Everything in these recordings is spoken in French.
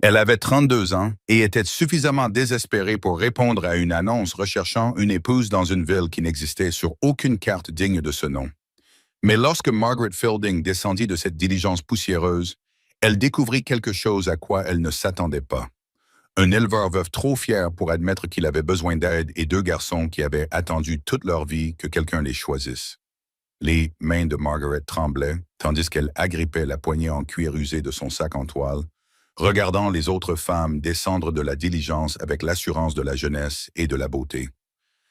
Elle avait 32 ans et était suffisamment désespérée pour répondre à une annonce recherchant une épouse dans une ville qui n'existait sur aucune carte digne de ce nom. Mais lorsque Margaret Fielding descendit de cette diligence poussiéreuse, elle découvrit quelque chose à quoi elle ne s'attendait pas. Un éleveur veuf trop fier pour admettre qu'il avait besoin d'aide et deux garçons qui avaient attendu toute leur vie que quelqu'un les choisisse. Les mains de Margaret tremblaient, tandis qu'elle agrippait la poignée en cuir usé de son sac en toile, regardant les autres femmes descendre de la diligence avec l'assurance de la jeunesse et de la beauté.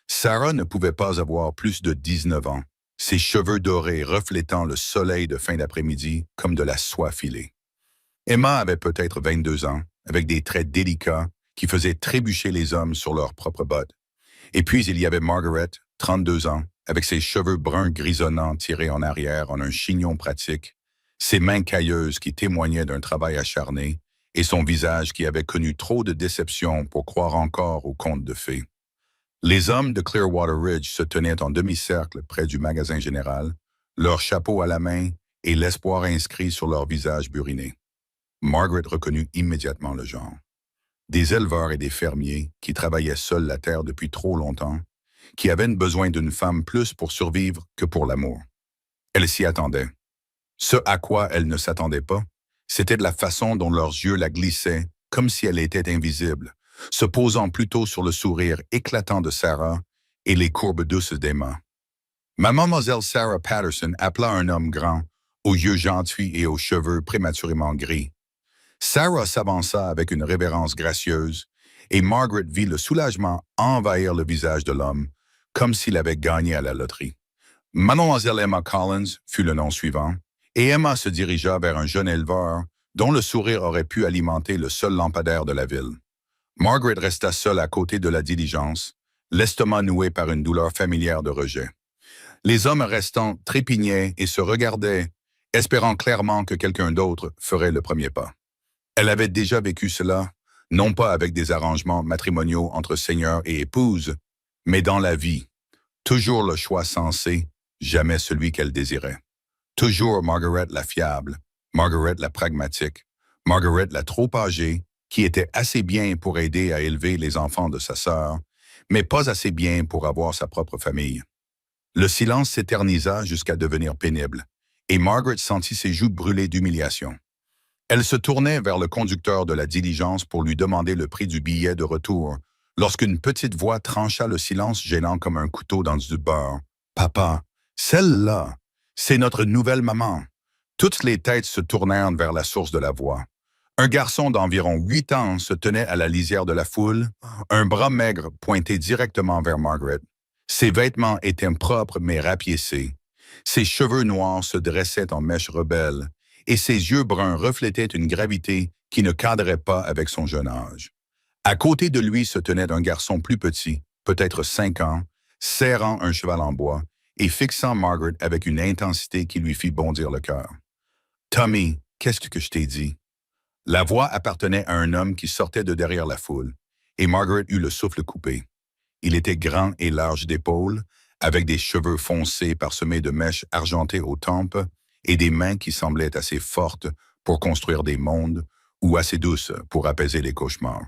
Sarah ne pouvait pas avoir plus de 19 ans, ses cheveux dorés reflétant le soleil de fin d'après-midi comme de la soie filée. Emma avait peut-être 22 ans, avec des traits délicats qui faisaient trébucher les hommes sur leurs propres bottes. Et puis il y avait Margaret, 32 ans, avec ses cheveux bruns grisonnants tirés en arrière en un chignon pratique, ses mains cailleuses qui témoignaient d'un travail acharné, et son visage qui avait connu trop de déceptions pour croire encore aux contes de fées. Les hommes de Clearwater Ridge se tenaient en demi-cercle près du magasin général, leurs chapeaux à la main et l'espoir inscrit sur leurs visages burinés. Margaret reconnut immédiatement le genre. Des éleveurs et des fermiers qui travaillaient seuls la terre depuis trop longtemps, qui avaient besoin d'une femme plus pour survivre que pour l'amour. Elle s'y attendait. Ce à quoi elle ne s'attendait pas, c'était de la façon dont leurs yeux la glissaient, comme si elle était invisible, se posant plutôt sur le sourire éclatant de Sarah et les courbes douces d'Emma. Mademoiselle Sarah Patterson appela un homme grand, aux yeux gentils et aux cheveux prématurément gris. Sarah s'avança avec une révérence gracieuse, et Margaret vit le soulagement envahir le visage de l'homme, comme s'il avait gagné à la loterie. Mademoiselle Emma Collins fut le nom suivant, et Emma se dirigea vers un jeune éleveur dont le sourire aurait pu alimenter le seul lampadaire de la ville. Margaret resta seule à côté de la diligence, l'estomac noué par une douleur familière de rejet. Les hommes restants trépignaient et se regardaient, espérant clairement que quelqu'un d'autre ferait le premier pas. Elle avait déjà vécu cela, non pas avec des arrangements matrimoniaux entre seigneur et épouse, mais dans la vie. Toujours le choix sensé, jamais celui qu'elle désirait. Toujours Margaret la fiable, Margaret la pragmatique, Margaret la trop âgée, qui était assez bien pour aider à élever les enfants de sa sœur, mais pas assez bien pour avoir sa propre famille. Le silence s'éternisa jusqu'à devenir pénible, et Margaret sentit ses joues brûler d'humiliation. Elle se tournait vers le conducteur de la diligence pour lui demander le prix du billet de retour, lorsqu'une petite voix trancha le silence gênant comme un couteau dans du beurre. « Papa, celle-là, c'est notre nouvelle maman. » Toutes les têtes se tournèrent vers la source de la voix. Un garçon d'environ 8 ans se tenait à la lisière de la foule, un bras maigre pointé directement vers Margaret. Ses vêtements étaient propres mais rapiécés. Ses cheveux noirs se dressaient en mèches rebelles, et ses yeux bruns reflétaient une gravité qui ne cadrait pas avec son jeune âge. À côté de lui se tenait un garçon plus petit, peut-être 5 ans, serrant un cheval en bois et fixant Margaret avec une intensité qui lui fit bondir le cœur. « Tommy, qu'est-ce que je t'ai dit? » La voix appartenait à un homme qui sortait de derrière la foule, et Margaret eut le souffle coupé. Il était grand et large d'épaules, avec des cheveux foncés parsemés de mèches argentées aux tempes et des mains qui semblaient assez fortes pour construire des mondes ou assez douces pour apaiser les cauchemars.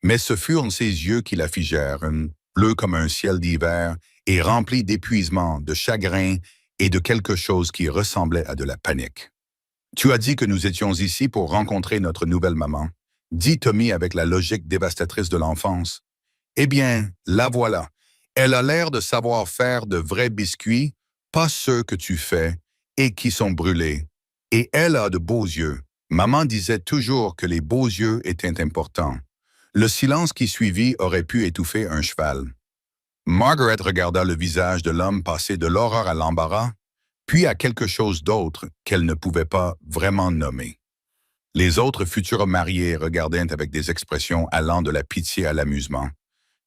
Mais ce furent ses yeux qui la figèrent, bleus comme un ciel d'hiver et remplis d'épuisement, de chagrin et de quelque chose qui ressemblait à de la panique. « Tu as dit que nous étions ici pour rencontrer notre nouvelle maman, » dit Tommy avec la logique dévastatrice de l'enfance. « Eh bien, la voilà. Elle a l'air de savoir faire de vrais biscuits, pas ceux que tu fais, et qui sont brûlés. Et elle a de beaux yeux. Maman disait toujours que les beaux yeux étaient importants. » Le silence qui suivit aurait pu étouffer un cheval. Margaret regarda le visage de l'homme passer de l'horreur à l'embarras, puis à quelque chose d'autre qu'elle ne pouvait pas vraiment nommer. Les autres futurs mariés regardaient avec des expressions allant de la pitié à l'amusement,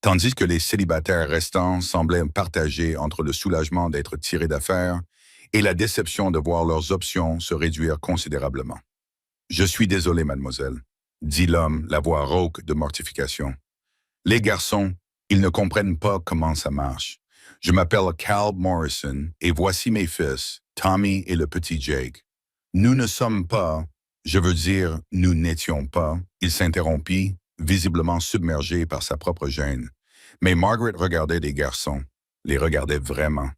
tandis que les célibataires restants semblaient partagés entre le soulagement d'être tirés d'affaire et la déception de voir leurs options se réduire considérablement. « Je suis désolé, mademoiselle, » dit l'homme, la voix rauque de mortification. « Les garçons, ils ne comprennent pas comment ça marche. Je m'appelle Cal Morrison et voici mes fils, Tommy et le petit Jake. Nous ne sommes pas, Je veux dire, nous n'étions pas. Il s'interrompit, visiblement submergé par sa propre gêne. Mais Margaret regardait les garçons, les regardait vraiment.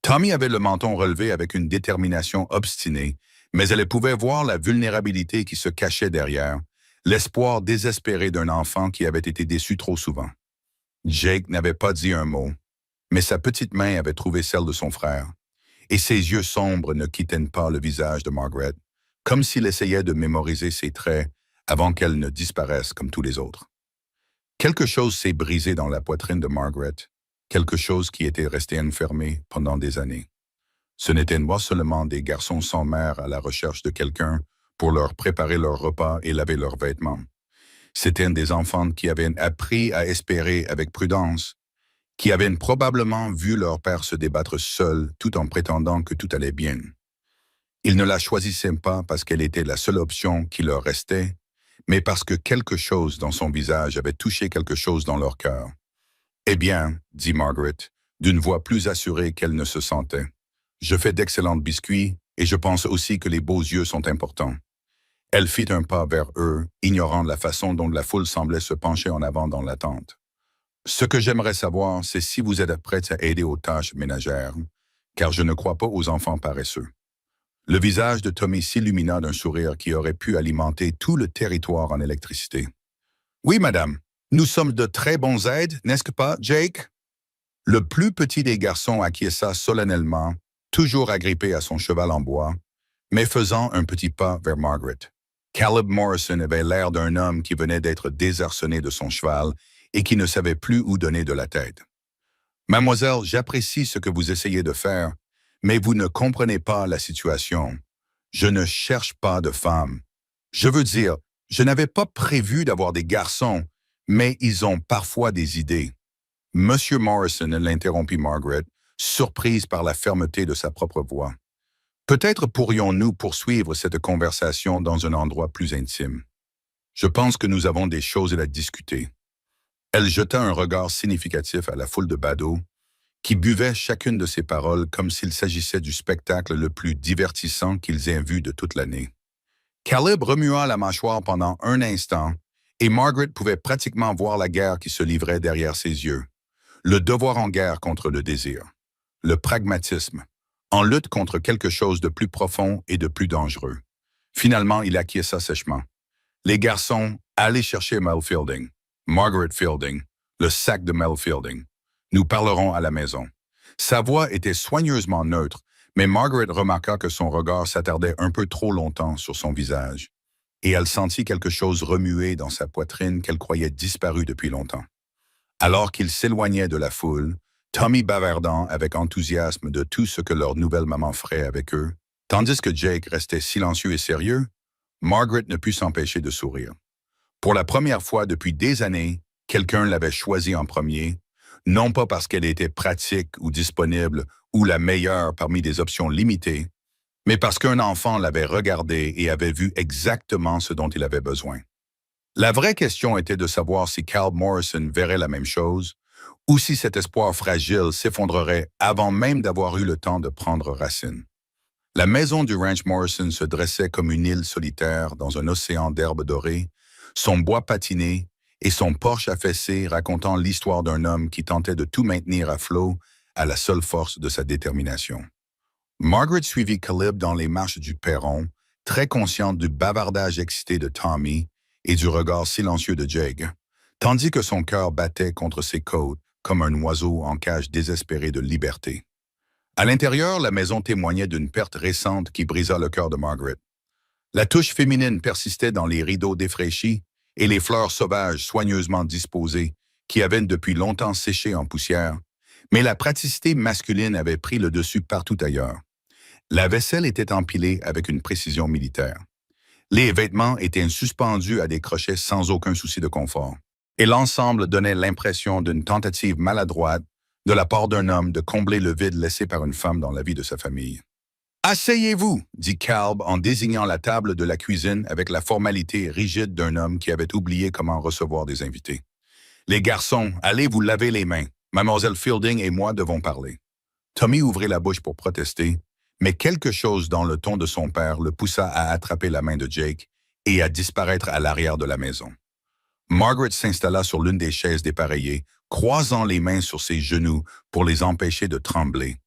Tommy avait le menton relevé avec une détermination obstinée, mais elle pouvait voir la vulnérabilité qui se cachait derrière, l'espoir désespéré d'un enfant qui avait été déçu trop souvent. Jake n'avait pas dit un mot, mais sa petite main avait trouvé celle de son frère, et ses yeux sombres ne quittaient pas le visage de Margaret, comme s'il essayait de mémoriser ses traits avant qu'elle ne disparaisse comme tous les autres. Quelque chose s'est brisé dans la poitrine de Margaret, quelque chose qui était resté enfermé pendant des années. Ce n'étaient pas seulement des garçons sans mère à la recherche de quelqu'un pour leur préparer leur repas et laver leurs vêtements. C'étaient des enfants qui avaient appris à espérer avec prudence, qui avaient probablement vu leur père se débattre seul tout en prétendant que tout allait bien. Ils ne la choisissaient pas parce qu'elle était la seule option qui leur restait, mais parce que quelque chose dans son visage avait touché quelque chose dans leur cœur. « Eh bien, dit Margaret, d'une voix plus assurée qu'elle ne se sentait, je fais d'excellents biscuits et je pense aussi que les beaux yeux sont importants. » Elle fit un pas vers eux, ignorant la façon dont la foule semblait se pencher en avant dans l'attente. « Ce que j'aimerais savoir, c'est si vous êtes prête à aider aux tâches ménagères, car je ne crois pas aux enfants paresseux. » Le visage de Tommy s'illumina d'un sourire qui aurait pu alimenter tout le territoire en électricité. « Oui, madame, nous sommes de très bons aides, n'est-ce pas, Jake? » Le plus petit des garçons acquiesça solennellement, toujours agrippé à son cheval en bois, mais faisant un petit pas vers Margaret. Caleb Morrison avait l'air d'un homme qui venait d'être désarçonné de son cheval et qui ne savait plus où donner de la tête. « Mademoiselle, j'apprécie ce que vous essayez de faire, mais vous ne comprenez pas la situation. Je ne cherche pas de femme. Je veux dire, je n'avais pas prévu d'avoir des garçons, mais ils ont parfois des idées. » Monsieur Morrison l'interrompit Margaret, surprise par la fermeté de sa propre voix. « Peut-être pourrions-nous poursuivre cette conversation dans un endroit plus intime. Je pense que nous avons des choses à discuter. » Elle jeta un regard significatif à la foule de badauds, qui buvaient chacune de ses paroles comme s'il s'agissait du spectacle le plus divertissant qu'ils aient vu de toute l'année. Caleb remua la mâchoire pendant un instant, et Margaret pouvait pratiquement voir la guerre qui se livrait derrière ses yeux. Le devoir en guerre contre le désir. Le pragmatisme. En lutte contre quelque chose de plus profond et de plus dangereux. Finalement, il acquiesça sèchement. « Les garçons, allez chercher Mel Fielding. Margaret Fielding. Le sac de Mel Fielding. Nous parlerons à la maison. » Sa voix était soigneusement neutre, mais Margaret remarqua que son regard s'attardait un peu trop longtemps sur son visage, et elle sentit quelque chose remuer dans sa poitrine qu'elle croyait disparu depuis longtemps. Alors qu'ils s'éloignaient de la foule, Tommy bavardant avec enthousiasme de tout ce que leur nouvelle maman ferait avec eux, tandis que Jake restait silencieux et sérieux, Margaret ne put s'empêcher de sourire. Pour la première fois depuis des années, quelqu'un l'avait choisie en premier, non pas parce qu'elle était pratique ou disponible ou la meilleure parmi des options limitées, mais parce qu'un enfant l'avait regardé et avait vu exactement ce dont il avait besoin. La vraie question était de savoir si Caleb Morrison verrait la même chose, ou si cet espoir fragile s'effondrerait avant même d'avoir eu le temps de prendre racine. La maison du ranch Morrison se dressait comme une île solitaire dans un océan d'herbes dorées, son bois patiné et son porche affaissé racontant l'histoire d'un homme qui tentait de tout maintenir à flot à la seule force de sa détermination. Margaret suivit Caleb dans les marches du perron, très consciente du bavardage excité de Tommy et du regard silencieux de Jake, tandis que son cœur battait contre ses côtes comme un oiseau en cage désespéré de liberté. À l'intérieur, la maison témoignait d'une perte récente qui brisa le cœur de Margaret. La touche féminine persistait dans les rideaux défraîchis et les fleurs sauvages soigneusement disposées, qui avaient depuis longtemps séché en poussière, mais la praticité masculine avait pris le dessus partout ailleurs. La vaisselle était empilée avec une précision militaire. Les vêtements étaient suspendus à des crochets sans aucun souci de confort. Et l'ensemble donnait l'impression d'une tentative maladroite de la part d'un homme de combler le vide laissé par une femme dans la vie de sa famille. « Asseyez-vous » dit Caleb en désignant la table de la cuisine avec la formalité rigide d'un homme qui avait oublié comment recevoir des invités. « Les garçons, allez vous laver les mains. Mademoiselle Fielding et moi devons parler. » Tommy ouvrit la bouche pour protester, Mais quelque chose dans le ton de son père le poussa à attraper la main de Jake et à disparaître à l'arrière de la maison. Margaret s'installa sur l'une des chaises dépareillées, croisant les mains sur ses genoux pour les empêcher de trembler.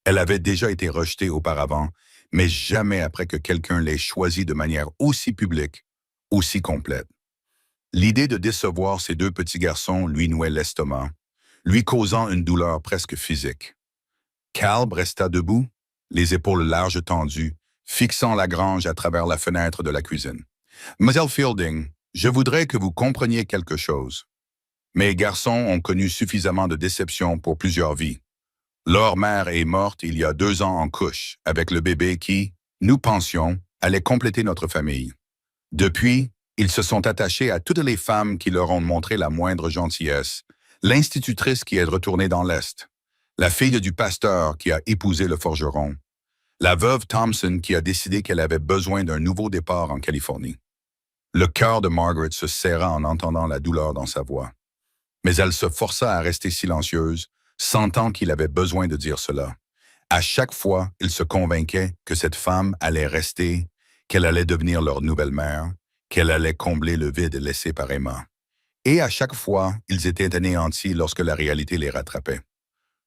Elle avait déjà été rejetée auparavant, mais jamais après que quelqu'un l'ait choisie de manière aussi publique, aussi complète. L'idée de décevoir ces deux petits garçons lui nouait l'estomac, lui causant une douleur presque physique. Caleb resta debout, les épaules larges tendues, fixant la grange à travers la fenêtre de la cuisine. « Mademoiselle Fielding, je voudrais que vous compreniez quelque chose. Mes garçons ont connu suffisamment de déception pour plusieurs vies. Leur mère est morte il y a 2 ans en couche, avec le bébé qui, nous pensions, allait compléter notre famille. Depuis, ils se sont attachés à toutes les femmes qui leur ont montré la moindre gentillesse, l'institutrice qui est retournée dans l'Est, la fille du pasteur qui a épousé le forgeron, la veuve Thompson qui a décidé qu'elle avait besoin d'un nouveau départ en Californie. Le cœur de Margaret se serra en entendant la douleur dans sa voix. Mais elle se força à rester silencieuse, sentant qu'il avait besoin de dire cela. À chaque fois, il se convainquait que cette femme allait rester, qu'elle allait devenir leur nouvelle mère, qu'elle allait combler le vide laissé par Emma. Et à chaque fois, ils étaient anéantis lorsque la réalité les rattrapait.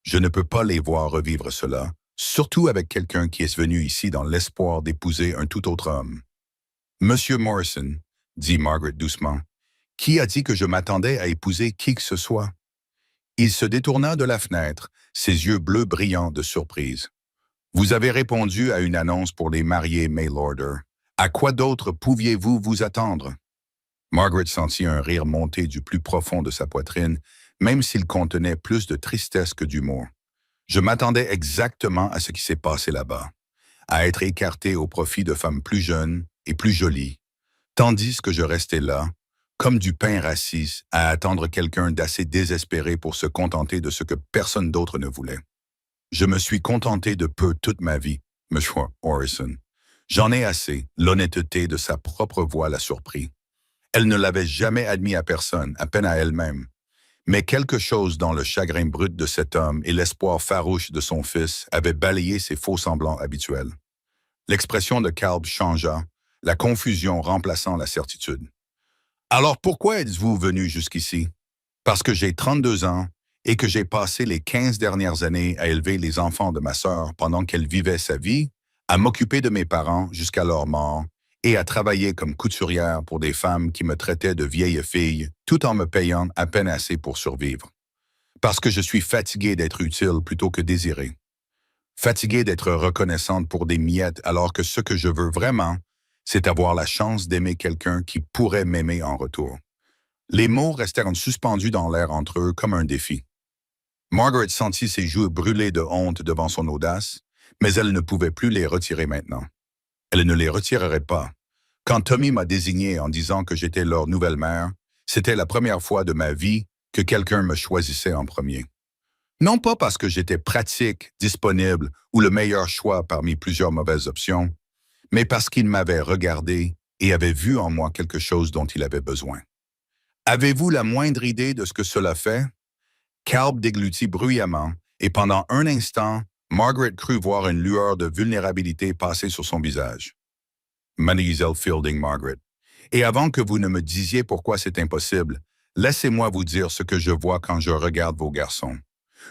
Je ne peux pas les voir revivre cela, surtout avec quelqu'un qui est venu ici dans l'espoir d'épouser un tout autre homme. « Monsieur Morrison, » dit Margaret doucement, « qui a dit que je m'attendais à épouser qui que ce soit? » Il se détourna de la fenêtre, ses yeux bleus brillants de surprise. « Vous avez répondu à une annonce pour les mariés Maylorder. À quoi d'autre pouviez-vous vous attendre? » Margaret sentit un rire monter du plus profond de sa poitrine, même s'il contenait plus de tristesse que d'humour. « Je m'attendais exactement à ce qui s'est passé là-bas, à être écarté au profit de femmes plus jeunes et plus jolies, tandis que je restais là, comme du pain rassis, à attendre quelqu'un d'assez désespéré pour se contenter de ce que personne d'autre ne voulait. Je me suis contenté de peu toute ma vie, Monsieur Morrison. J'en ai assez, l'honnêteté de sa propre voix l'a surpris. Elle ne l'avait jamais admis à personne, à peine à elle-même. Mais quelque chose dans le chagrin brut de cet homme et l'espoir farouche de son fils avait balayé ses faux-semblants habituels. L'expression de Caleb changea, la confusion remplaçant la certitude. « Alors pourquoi êtes-vous venu jusqu'ici? » « Parce que j'ai 32 ans et que j'ai passé les 15 dernières années à élever les enfants de ma sœur pendant qu'elle vivait sa vie, à m'occuper de mes parents jusqu'à leur mort et à travailler comme couturière pour des femmes qui me traitaient de vieille fille tout en me payant à peine assez pour survivre. Parce que je suis fatigué d'être utile plutôt que désiré. Fatigué d'être reconnaissante pour des miettes alors que ce que je veux vraiment, c'est avoir la chance d'aimer quelqu'un qui pourrait m'aimer en retour. » Les mots restèrent suspendus dans l'air entre eux comme un défi. Margaret sentit ses joues brûler de honte devant son audace, mais elle ne pouvait plus les retirer maintenant. Elle ne les retirerait pas. Quand Tommy m'a désigné en disant que j'étais leur nouvelle mère, c'était la première fois de ma vie que quelqu'un me choisissait en premier. Non pas parce que j'étais pratique, disponible ou le meilleur choix parmi plusieurs mauvaises options, mais parce qu'il m'avait regardé et avait vu en moi quelque chose dont il avait besoin. Avez-vous la moindre idée de ce que cela fait? Caleb déglutit bruyamment, et pendant un instant, Margaret crut voir une lueur de vulnérabilité passer sur son visage. Mademoiselle Fielding, Margaret, et avant que vous ne me disiez pourquoi c'est impossible, laissez-moi vous dire ce que je vois quand je regarde vos garçons.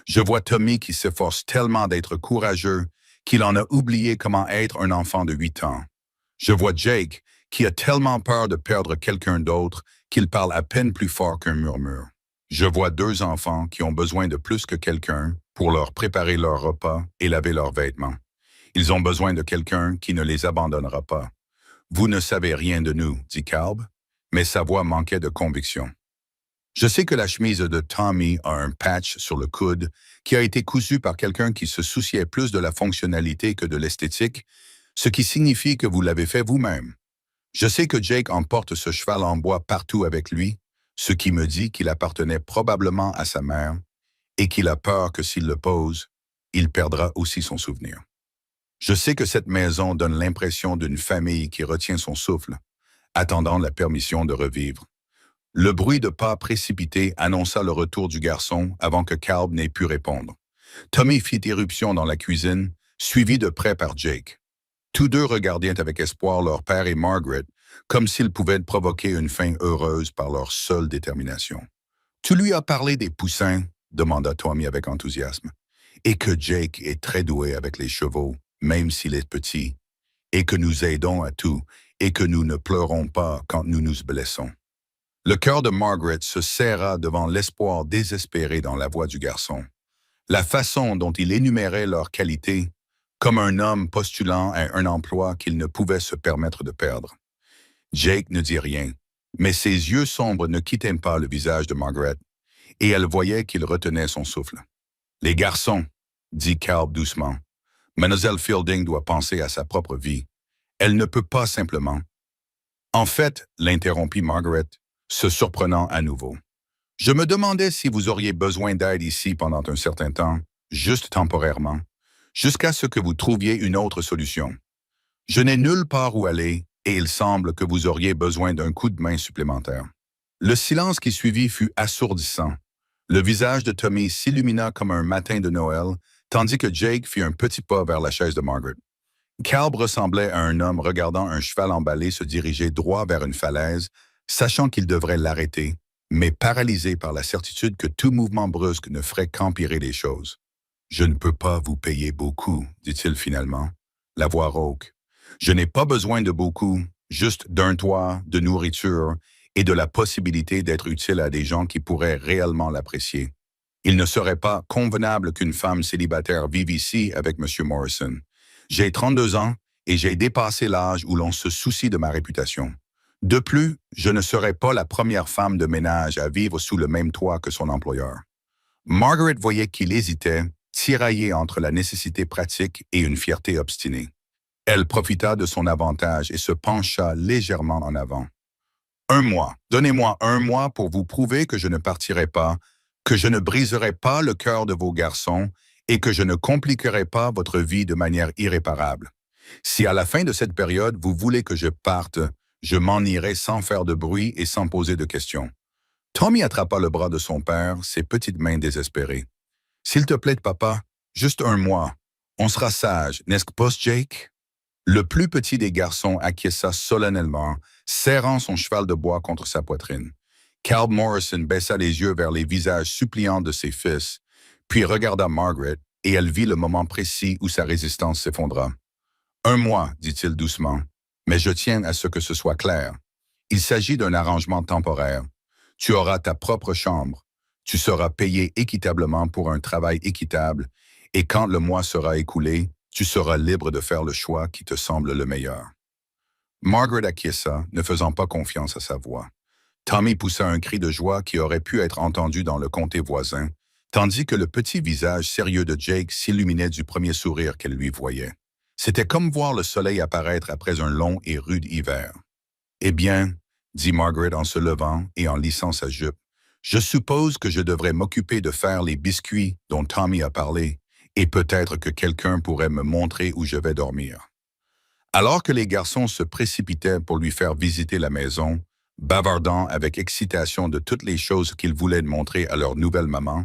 Je vois Tommy qui s'efforce tellement d'être courageux qu'il en a oublié comment être un enfant de 8 ans. Je vois Jake qui a tellement peur de perdre quelqu'un d'autre qu'il parle à peine plus fort qu'un murmure. Je vois 2 enfants qui ont besoin de plus que quelqu'un pour leur préparer leur repas et laver leurs vêtements. Ils ont besoin de quelqu'un qui ne les abandonnera pas. Vous ne savez rien de nous, dit Caleb, mais sa voix manquait de conviction. Je sais que la chemise de Tommy a un patch sur le coude qui a été cousu par quelqu'un qui se souciait plus de la fonctionnalité que de l'esthétique, ce qui signifie que vous l'avez fait vous-même. Je sais que Jake emporte ce cheval en bois partout avec lui, ce qui me dit qu'il appartenait probablement à sa mère et qu'il a peur que s'il le pose, il perdra aussi son souvenir. Je sais que cette maison donne l'impression d'une famille qui retient son souffle, attendant la permission de revivre. Le bruit de pas précipité annonça le retour du garçon avant que Caleb n'ait pu répondre. Tommy fit éruption dans la cuisine, suivi de près par Jake. Tous deux regardaient avec espoir leur père et Margaret, comme s'ils pouvaient provoquer une fin heureuse par leur seule détermination. Tu lui as parlé des poussins, demanda Tommy avec enthousiasme, et que Jake est très doué avec les chevaux, même s'il est petit, et que nous aidons à tout, et que nous ne pleurons pas quand nous nous blessons. Le cœur de Margaret se serra devant l'espoir désespéré dans la voix du garçon. La façon dont il énumérait leurs qualités, comme un homme postulant à un emploi qu'il ne pouvait se permettre de perdre. Jake ne dit rien, mais ses yeux sombres ne quittaient pas le visage de Margaret, et elle voyait qu'il retenait son souffle. « Les garçons, » dit Calb doucement. « Mademoiselle Fielding doit penser à sa propre vie. Elle ne peut pas simplement. » En fait, l'interrompit Margaret, se surprenant à nouveau. Je me demandais si vous auriez besoin d'aide ici pendant un certain temps, juste temporairement, jusqu'à ce que vous trouviez une autre solution. Je n'ai nulle part où aller et il semble que vous auriez besoin d'un coup de main supplémentaire. Le silence qui suivit fut assourdissant. Le visage de Tommy s'illumina comme un matin de Noël, tandis que Jake fit un petit pas vers la chaise de Margaret. Calb ressemblait à un homme regardant un cheval emballé se diriger droit vers une falaise, sachant qu'il devrait l'arrêter, mais paralysé par la certitude que tout mouvement brusque ne ferait qu'empirer les choses. « Je ne peux pas vous payer beaucoup, » dit-il finalement, la voix rauque. « Je n'ai pas besoin de beaucoup, juste d'un toit, de nourriture et de la possibilité d'être utile à des gens qui pourraient réellement l'apprécier. Il ne serait pas convenable qu'une femme célibataire vive ici avec M. Morrison. J'ai 32 ans et j'ai dépassé l'âge où l'on se soucie de ma réputation. De plus, je ne serai pas la première femme de ménage à vivre sous le même toit que son employeur. » Margaret voyait qu'il hésitait, tiraillé entre la nécessité pratique et une fierté obstinée. Elle profita de son avantage et se pencha légèrement en avant. « 1 mois, donnez-moi 1 mois pour vous prouver que je ne partirai pas, que je ne briserai pas le cœur de vos garçons et que je ne compliquerai pas votre vie de manière irréparable. Si à la fin de cette période vous voulez que je parte, je m'en irai sans faire de bruit et sans poser de questions. » Tommy attrapa le bras de son père, ses petites mains désespérées. « S'il te plaît, papa, juste 1 mois. On sera sage, n'est-ce pas, Jake? » Le plus petit des garçons acquiesça solennellement, serrant son cheval de bois contre sa poitrine. Calb Morrison baissa les yeux vers les visages suppliants de ses fils, puis regarda Margaret, et elle vit le moment précis où sa résistance s'effondra. « 1 mois, dit-il doucement, mais je tiens à ce que ce soit clair. Il s'agit d'un arrangement temporaire. Tu auras ta propre chambre. Tu seras payé équitablement pour un travail équitable, et quand le mois sera écoulé, tu seras libre de faire le choix qui te semble le meilleur. » Margaret acquiesça, ne faisant pas confiance à sa voix. Tommy poussa un cri de joie qui aurait pu être entendu dans le comté voisin, tandis que le petit visage sérieux de Jake s'illuminait du premier sourire qu'elle lui voyait. C'était comme voir le soleil apparaître après un long et rude hiver. « Eh bien, » dit Margaret en se levant et en lissant sa jupe, « je suppose que je devrais m'occuper de faire les biscuits dont Tommy a parlé, et peut-être que quelqu'un pourrait me montrer où je vais dormir. » Alors que les garçons se précipitaient pour lui faire visiter la maison, bavardant avec excitation de toutes les choses qu'ils voulaient montrer à leur nouvelle maman,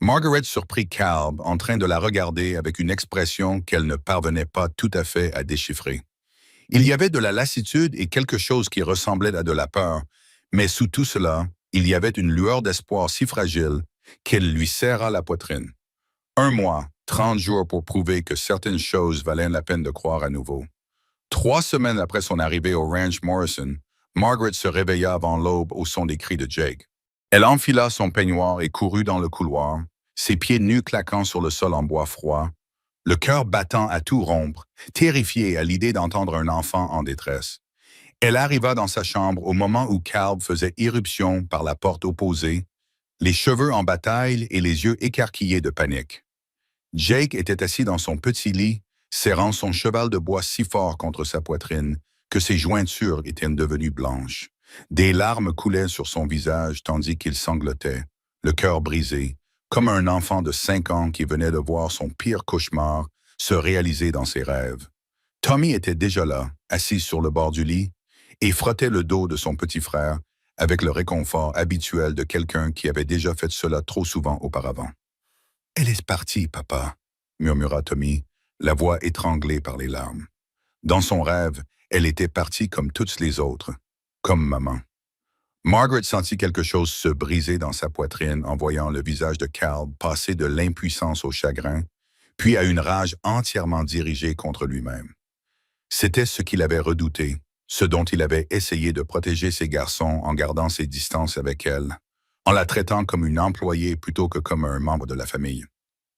Margaret surprit Calb en train de la regarder avec une expression qu'elle ne parvenait pas tout à fait à déchiffrer. Il y avait de la lassitude et quelque chose qui ressemblait à de la peur, mais sous tout cela, il y avait une lueur d'espoir si fragile qu'elle lui serra la poitrine. 1 mois, 30 jours pour prouver que certaines choses valaient la peine de croire à nouveau. 3 semaines après son arrivée au ranch Morrison, Margaret se réveilla avant l'aube au son des cris de Jake. Elle enfila son peignoir et courut dans le couloir, ses pieds nus claquant sur le sol en bois froid, le cœur battant à tout rompre, terrifiée à l'idée d'entendre un enfant en détresse. Elle arriva dans sa chambre au moment où Calb faisait irruption par la porte opposée, les cheveux en bataille et les yeux écarquillés de panique. Jake était assis dans son petit lit, serrant son cheval de bois si fort contre sa poitrine que ses jointures étaient devenues blanches. Des larmes coulaient sur son visage tandis qu'il sanglotait, le cœur brisé, comme un enfant de 5 ans qui venait de voir son pire cauchemar se réaliser dans ses rêves. Tommy était déjà là, assis sur le bord du lit, et frottait le dos de son petit frère avec le réconfort habituel de quelqu'un qui avait déjà fait cela trop souvent auparavant. « Elle est partie, papa, » murmura Tommy, la voix étranglée par les larmes. Dans son rêve, elle était partie comme toutes les autres, comme maman. Margaret sentit quelque chose se briser dans sa poitrine en voyant le visage de Cal passer de l'impuissance au chagrin, puis à une rage entièrement dirigée contre lui-même. C'était ce qu'il avait redouté, ce dont il avait essayé de protéger ses garçons en gardant ses distances avec elle, en la traitant comme une employée plutôt que comme un membre de la famille.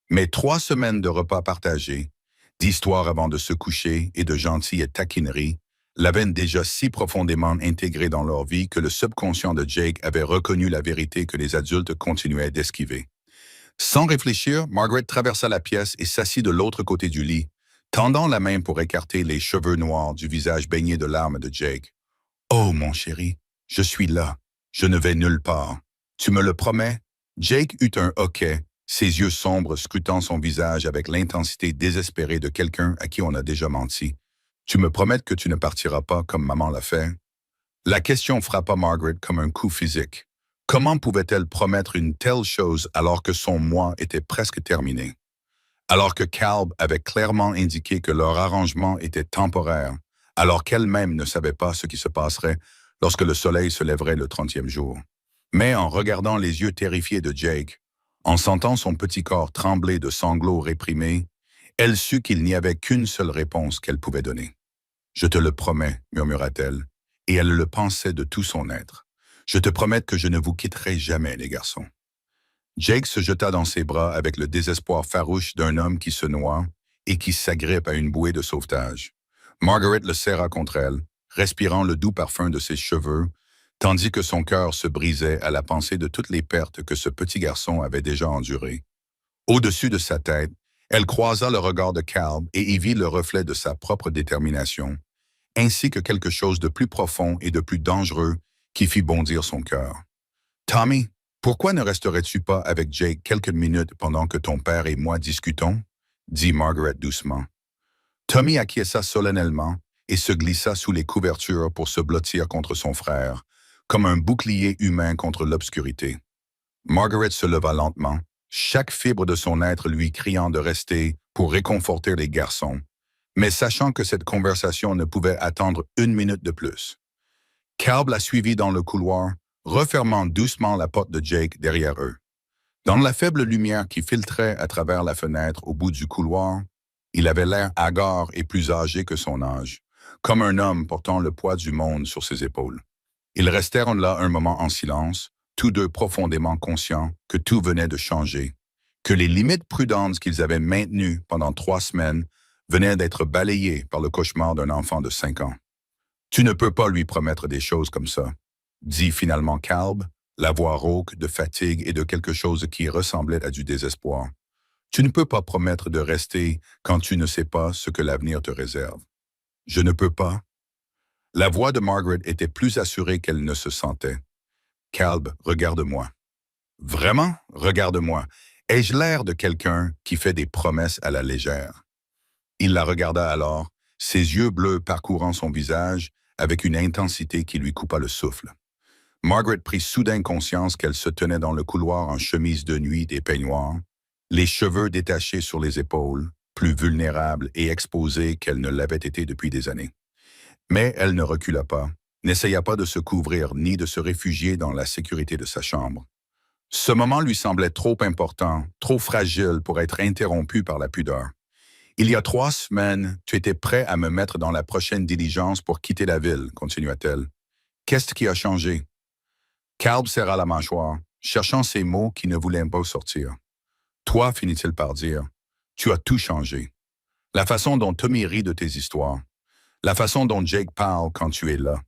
Mais 3 semaines de repas partagés, d'histoires avant de se coucher et de gentilles taquineries l'avaient déjà si profondément intégré dans leur vie que le subconscient de Jake avait reconnu la vérité que les adultes continuaient d'esquiver. Sans réfléchir, Margaret traversa la pièce et s'assit de l'autre côté du lit, tendant la main pour écarter les cheveux noirs du visage baigné de larmes de Jake. « Oh, mon chéri, je suis là. Je ne vais nulle part. Tu me le promets? » Jake eut un hoquet, ses yeux sombres scrutant son visage avec l'intensité désespérée de quelqu'un à qui on a déjà menti. « Tu me promets que tu ne partiras pas comme maman l'a fait? » La question frappa Margaret comme un coup physique. Comment pouvait-elle promettre une telle chose alors que son mois était presque terminé? Alors que Calb avait clairement indiqué que leur arrangement était temporaire, alors qu'elle-même ne savait pas ce qui se passerait lorsque le soleil se lèverait le 30e jour. Mais en regardant les yeux terrifiés de Jake, en sentant son petit corps trembler de sanglots réprimés, elle sut qu'il n'y avait qu'une seule réponse qu'elle pouvait donner. « Je te le promets, murmura-t-elle, et elle le pensait de tout son être. Je te promets que je ne vous quitterai jamais, les garçons. » Jake se jeta dans ses bras avec le désespoir farouche d'un homme qui se noie et qui s'agrippe à une bouée de sauvetage. Margaret le serra contre elle, respirant le doux parfum de ses cheveux, tandis que son cœur se brisait à la pensée de toutes les pertes que ce petit garçon avait déjà endurées. Au-dessus de sa tête, elle croisa le regard de Calb et y vit le reflet de sa propre détermination, ainsi que quelque chose de plus profond et de plus dangereux qui fit bondir son cœur. « Tommy, pourquoi ne resterais-tu pas avec Jake quelques minutes pendant que ton père et moi discutons? » dit Margaret doucement. Tommy acquiesça solennellement et se glissa sous les couvertures pour se blottir contre son frère, comme un bouclier humain contre l'obscurité. Margaret se leva lentement, chaque fibre de son être lui criant de rester pour réconforter les garçons, mais sachant que cette conversation ne pouvait attendre 1 minute de plus. Calb la suivit dans le couloir, refermant doucement la porte de Jake derrière eux. Dans la faible lumière qui filtrait à travers la fenêtre au bout du couloir, il avait l'air hagard et plus âgé que son âge, comme un homme portant le poids du monde sur ses épaules. Ils restèrent là un moment en silence, tous deux profondément conscients que tout venait de changer, que les limites prudentes qu'ils avaient maintenues pendant 3 semaines venaient d'être balayées par le cauchemar d'un enfant de 5 ans. « Tu ne peux pas lui promettre des choses comme ça, » dit finalement Calb, la voix rauque de fatigue et de quelque chose qui ressemblait à du désespoir. « Tu ne peux pas promettre de rester quand tu ne sais pas ce que l'avenir te réserve. »« Je ne peux pas. » La voix de Margaret était plus assurée qu'elle ne se sentait. « Calb, regarde-moi. »« Vraiment? Regarde-moi. Ai-je l'air de quelqu'un qui fait des promesses à la légère? » Il la regarda alors, ses yeux bleus parcourant son visage avec une intensité qui lui coupa le souffle. Margaret prit soudain conscience qu'elle se tenait dans le couloir en chemise de nuit et peignoir, les cheveux détachés sur les épaules, plus vulnérable et exposée qu'elle ne l'avait été depuis des années. Mais elle ne recula pas, n'essaya pas de se couvrir ni de se réfugier dans la sécurité de sa chambre. Ce moment lui semblait trop important, trop fragile pour être interrompu par la pudeur. « Il y a 3 semaines, tu étais prêt à me mettre dans la prochaine diligence pour quitter la ville, » continua-t-elle. « Qu'est-ce qui a changé? » Calb serra la mâchoire, cherchant ces mots qui ne voulaient pas sortir. « Toi, finit-il par dire, tu as tout changé. La façon dont Tommy rit de tes histoires, la façon dont Jake parle quand tu es là,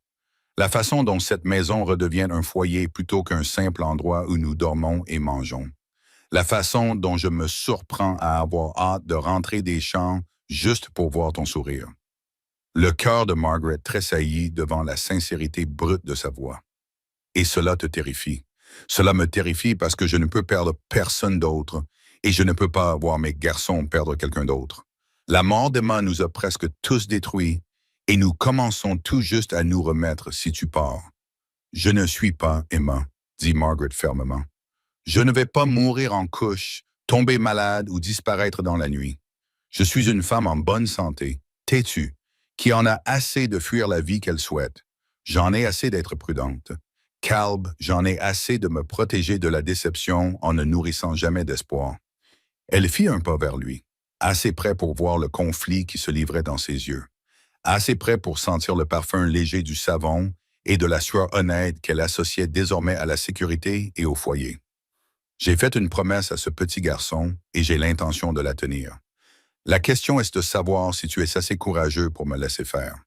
la façon dont cette maison redevient un foyer plutôt qu'un simple endroit où nous dormons et mangeons, la façon dont je me surprends à avoir hâte de rentrer des champs juste pour voir ton sourire. » Le cœur de Margaret tressaillit devant la sincérité brute de sa voix. « Et cela te terrifie. Cela me terrifie parce que je ne peux perdre personne d'autre et je ne peux pas voir mes garçons perdre quelqu'un d'autre. La mort d'Emma nous a presque tous détruits et nous commençons tout juste à nous remettre si tu pars. »« Je ne suis pas Emma, » dit Margaret fermement. « Je ne vais pas mourir en couche, tomber malade ou disparaître dans la nuit. Je suis une femme en bonne santé, têtue, qui en a assez de fuir la vie qu'elle souhaite. J'en ai assez d'être prudente. Calbe, j'en ai assez de me protéger de la déception en ne nourrissant jamais d'espoir. Elle fit un pas vers lui, assez près pour voir le conflit qui se livrait dans ses yeux, assez près pour sentir le parfum léger du savon et de la sueur honnête qu'elle associait désormais à la sécurité et au foyer. J'ai fait une promesse à ce petit garçon et j'ai l'intention de la tenir. La question est de savoir si tu es assez courageux pour me laisser faire.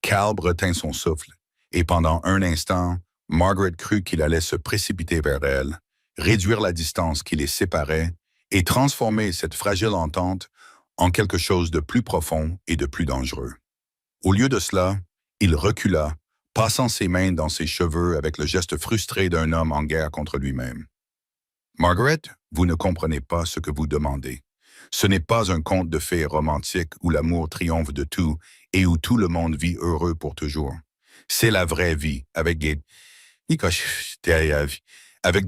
Calbe retint son souffle, et pendant un instant, Margaret crut qu'il allait se précipiter vers elle, réduire la distance qui les séparait et transformer cette fragile entente en quelque chose de plus profond et de plus dangereux. Au lieu de cela, il recula, passant ses mains dans ses cheveux avec le geste frustré d'un homme en guerre contre lui-même. « Margaret, vous ne comprenez pas ce que vous demandez. Ce n'est pas un conte de fées romantique où l'amour triomphe de tout et où tout le monde vit heureux pour toujours. C'est la vraie vie, avec de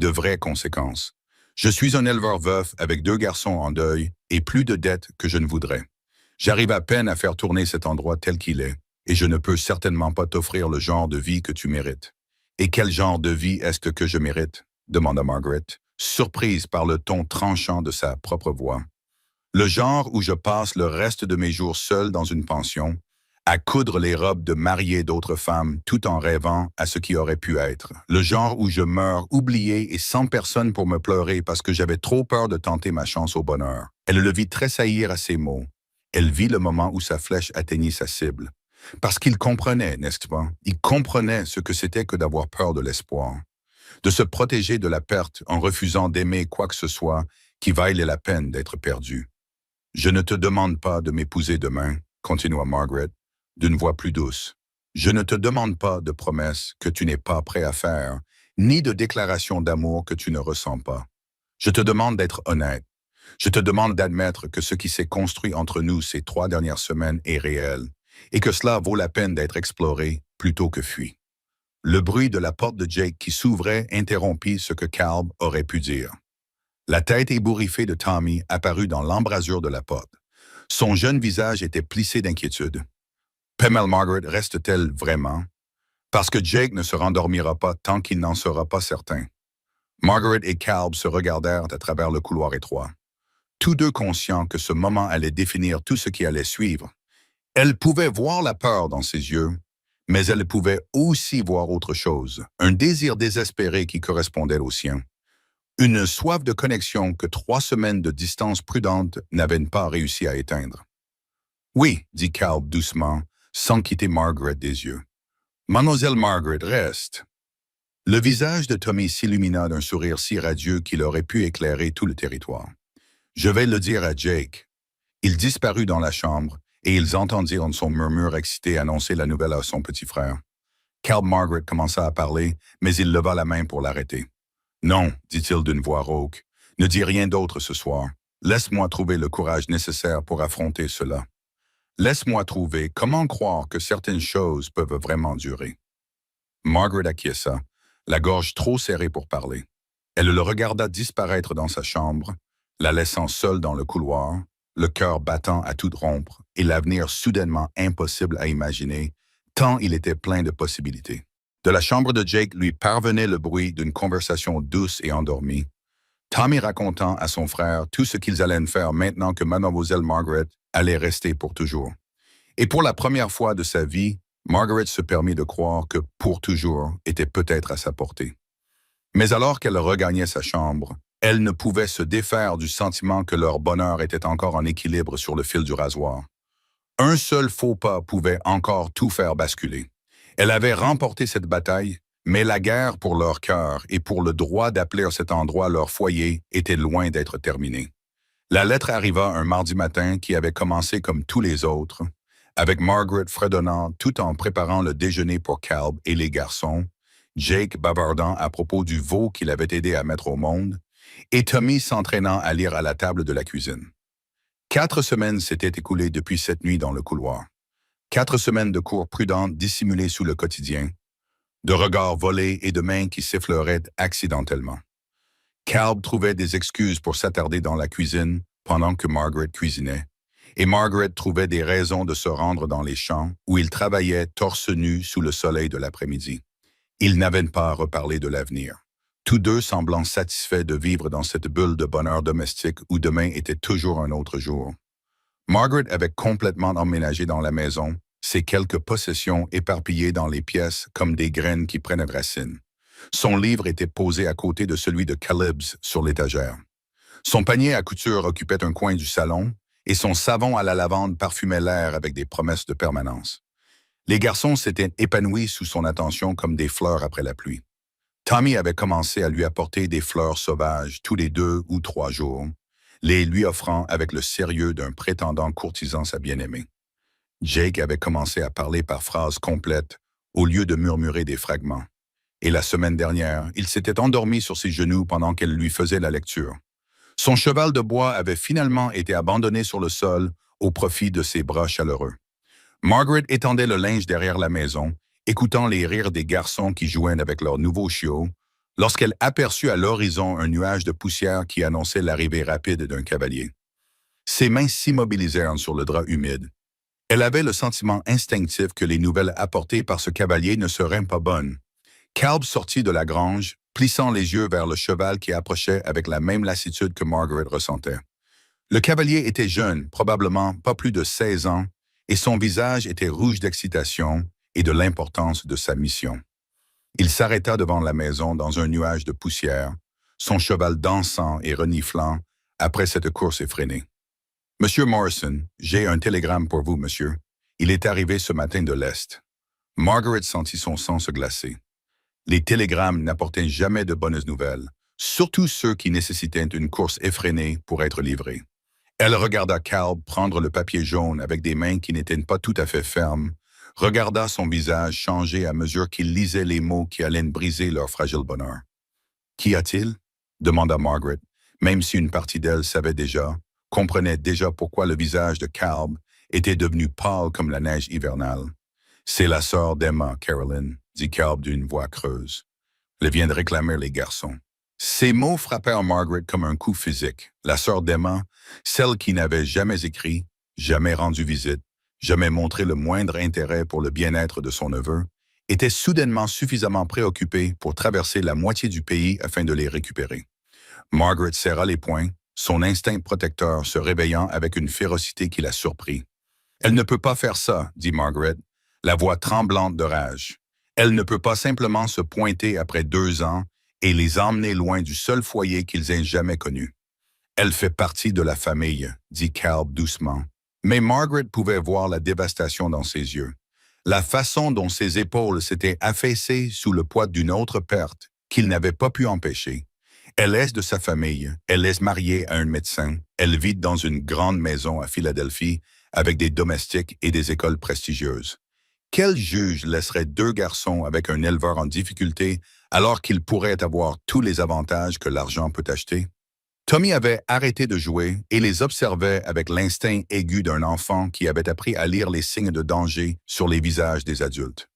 vraies conséquences. Je suis un éleveur veuf avec 2 garçons en deuil et plus de dettes que je ne voudrais. J'arrive à peine à faire tourner cet endroit tel qu'il est, et je ne peux certainement pas t'offrir le genre de vie que tu mérites. Et quel genre de vie est-ce que je mérite? Demanda Margaret, surprise par le ton tranchant de sa propre voix. Le genre où je passe le reste de mes jours seul dans une pension, à coudre les robes de mariées d'autres femmes tout en rêvant à ce qui aurait pu être. Le genre où je meurs oublié et sans personne pour me pleurer parce que j'avais trop peur de tenter ma chance au bonheur. Elle le vit tressaillir à ces mots. Elle vit le moment où sa flèche atteignit sa cible. Parce qu'il comprenait, n'est-ce pas? Il comprenait ce que c'était que d'avoir peur de l'espoir. De se protéger de la perte en refusant d'aimer quoi que ce soit qui vaille la peine d'être perdu. « Je ne te demande pas de m'épouser demain, » continua Margaret, d'une voix plus douce. « Je ne te demande pas de promesses que tu n'es pas prêt à faire, ni de déclarations d'amour que tu ne ressens pas. Je te demande d'être honnête. Je te demande d'admettre que ce qui s'est construit entre nous ces 3 dernières semaines est réel, et que cela vaut la peine d'être exploré plutôt que fui. » Le bruit de la porte de Jake qui s'ouvrait interrompit ce que Calbe aurait pu dire. La tête ébouriffée de Tommy apparut dans l'embrasure de la porte. Son jeune visage était plissé d'inquiétude. Pamela Margaret reste-t-elle vraiment? Parce que Jake ne se rendormira pas tant qu'il n'en sera pas certain. Margaret et Calbe se regardèrent à travers le couloir étroit. Tous deux conscients que ce moment allait définir tout ce qui allait suivre. Elle pouvait voir la peur dans ses yeux, mais elle pouvait aussi voir autre chose, un désir désespéré qui correspondait au sien. Une soif de connexion que 3 semaines de distance prudente n'avaient pas réussi à éteindre. « Oui, » dit Calbe doucement, sans quitter Margaret des yeux. « Mademoiselle Margaret, reste. » Le visage de Tommy s'illumina d'un sourire si radieux qu'il aurait pu éclairer tout le territoire. « Je vais le dire à Jake. » Il disparut dans la chambre et ils entendirent son murmure excité annoncer la nouvelle à son petit frère. Calbe Margaret commença à parler, mais il leva la main pour l'arrêter. « Non, dit-il d'une voix rauque, ne dis rien d'autre ce soir. Laisse-moi trouver le courage nécessaire pour affronter cela. Laisse-moi trouver comment croire que certaines choses peuvent vraiment durer. » Margaret acquiesça, la gorge trop serrée pour parler. Elle le regarda disparaître dans sa chambre, la laissant seule dans le couloir, le cœur battant à tout rompre et l'avenir soudainement impossible à imaginer, tant il était plein de possibilités. De la chambre de Jake lui parvenait le bruit d'une conversation douce et endormie. Tommy racontant à son frère tout ce qu'ils allaient faire maintenant que Mademoiselle Margaret allait rester pour toujours. Et pour la première fois de sa vie, Margaret se permit de croire que « pour toujours » était peut-être à sa portée. Mais alors qu'elle regagnait sa chambre, elle ne pouvait se défaire du sentiment que leur bonheur était encore en équilibre sur le fil du rasoir. Un seul faux pas pouvait encore tout faire basculer. Elle avait remporté cette bataille, mais la guerre pour leur cœur et pour le droit d'appeler cet endroit leur foyer était loin d'être terminée. La lettre arriva un mardi matin qui avait commencé comme tous les autres, avec Margaret fredonnant tout en préparant le déjeuner pour Calbe et les garçons, Jake bavardant à propos du veau qu'il avait aidé à mettre au monde, et Tommy s'entraînant à lire à la table de la cuisine. 4 semaines s'étaient écoulées depuis cette nuit dans le couloir. 4 semaines de cours prudentes dissimulées sous le quotidien, de regards volés et de mains qui s'effleuraient accidentellement. Calbe trouvait des excuses pour s'attarder dans la cuisine pendant que Margaret cuisinait, et Margaret trouvait des raisons de se rendre dans les champs où il travaillait torse nu sous le soleil de l'après-midi. Ils n'avaient pas reparlé de l'avenir, tous deux semblant satisfaits de vivre dans cette bulle de bonheur domestique où demain était toujours un autre jour. Margaret avait complètement emménagé dans la maison, ses quelques possessions éparpillées dans les pièces comme des graines qui prennent racine. Son livre était posé à côté de celui de Caleb's sur l'étagère. Son panier à couture occupait un coin du salon et son savon à la lavande parfumait l'air avec des promesses de permanence. Les garçons s'étaient épanouis sous son attention comme des fleurs après la pluie. Tommy avait commencé à lui apporter des fleurs sauvages tous les 2 ou 3 jours, les lui offrant avec le sérieux d'un prétendant courtisant sa bien-aimée. Jake avait commencé à parler par phrases complètes au lieu de murmurer des fragments. Et la semaine dernière, il s'était endormi sur ses genoux pendant qu'elle lui faisait la lecture. Son cheval de bois avait finalement été abandonné sur le sol au profit de ses bras chaleureux. Margaret étendait le linge derrière la maison, écoutant les rires des garçons qui jouaient avec leurs nouveaux chiots, lorsqu'elle aperçut à l'horizon un nuage de poussière qui annonçait l'arrivée rapide d'un cavalier. Ses mains s'immobilisèrent sur le drap humide. Elle avait le sentiment instinctif que les nouvelles apportées par ce cavalier ne seraient pas bonnes. Caleb sortit de la grange, plissant les yeux vers le cheval qui approchait avec la même lassitude que Margaret ressentait. Le cavalier était jeune, probablement pas plus de 16 ans, et son visage était rouge d'excitation et de l'importance de sa mission. Il s'arrêta devant la maison dans un nuage de poussière, son cheval dansant et reniflant après cette course effrénée. « Monsieur Morrison, j'ai un télégramme pour vous, monsieur. Il est arrivé ce matin de l'Est. » Margaret sentit son sang se glacer. Les télégrammes n'apportaient jamais de bonnes nouvelles, surtout ceux qui nécessitaient une course effrénée pour être livrés. Elle regarda Caleb prendre le papier jaune avec des mains qui n'étaient pas tout à fait fermes, regarda son visage changer à mesure qu'il lisait les mots qui allaient briser leur fragile bonheur. « Qu'y a-t-il » demanda Margaret, même si une partie d'elle savait déjà, comprenait déjà pourquoi le visage de Caleb était devenu pâle comme la neige hivernale. « C'est la sœur d'Emma, Caroline, » dit Caleb d'une voix creuse. « Elle vient de réclamer les garçons. » Ces mots frappèrent Margaret comme un coup physique. La sœur d'Emma, celle qui n'avait jamais écrit, jamais rendu visite, jamais montré le moindre intérêt pour le bien-être de son neveu, était soudainement suffisamment préoccupée pour traverser la moitié du pays afin de les récupérer. Margaret serra les poings, son instinct protecteur se réveillant avec une férocité qui la surprit. « Elle ne peut pas faire ça, » dit Margaret, la voix tremblante de rage. « Elle ne peut pas simplement se pointer après 2 ans et les emmener loin du seul foyer qu'ils aient jamais connu. »« Elle fait partie de la famille, » dit Caleb doucement. Mais Margaret pouvait voir la dévastation dans ses yeux. La façon dont ses épaules s'étaient affaissées sous le poids d'une autre perte qu'il n'avait pas pu empêcher. Elle est de sa famille, elle est mariée à un médecin, elle vit dans une grande maison à Philadelphie avec des domestiques et des écoles prestigieuses. Quel juge laisserait 2 garçons avec un éleveur en difficulté alors qu'ils pourraient avoir tous les avantages que l'argent peut acheter? Tommy avait arrêté de jouer et les observait avec l'instinct aigu d'un enfant qui avait appris à lire les signes de danger sur les visages des adultes.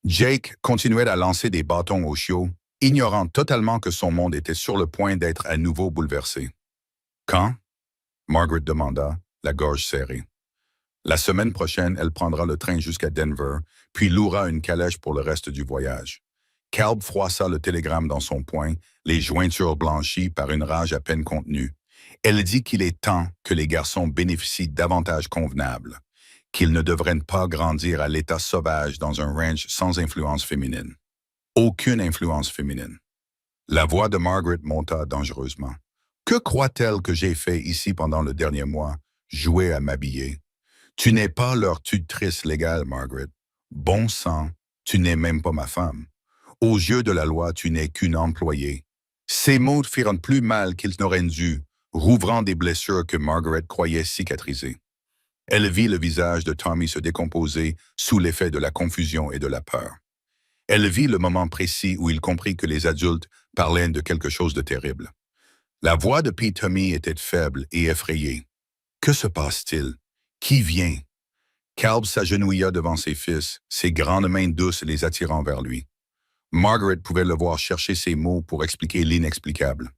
Jake continuait à lancer des bâtons aux chiots, ignorant totalement que son monde était sur le point d'être à nouveau bouleversé. « Quand » Margaret demanda, la gorge serrée. « La semaine prochaine, elle prendra le train jusqu'à Denver, puis louera une calèche pour le reste du voyage. » Caleb froissa le télégramme dans son poing, les jointures blanchies par une rage à peine contenue. Elle dit qu'il est temps que les garçons bénéficient d'avantages convenables, qu'ils ne devraient pas grandir à l'état sauvage dans un ranch sans influence féminine. Aucune influence féminine. La voix de Margaret monta dangereusement. « Que croit-elle que j'ai fait ici pendant le dernier mois? Jouer à m'habiller. Tu n'es pas leur tutrice légale, Margaret. Bon sang, tu n'es même pas ma femme. Aux yeux de la loi, tu n'es qu'une employée. » Ces mots firent plus mal qu'ils n'auraient dû, rouvrant des blessures que Margaret croyait cicatriser. Elle vit le visage de Tommy se décomposer sous l'effet de la confusion et de la peur. Elle vit le moment précis où il comprit que les adultes parlaient de quelque chose de terrible. La voix de Pete Tommy était faible et effrayée. « Que se passe-t-il? Qui vient? » Caleb s'agenouilla devant ses fils, ses grandes mains douces les attirant vers lui. Margaret pouvait le voir chercher ses mots pour expliquer l'inexplicable,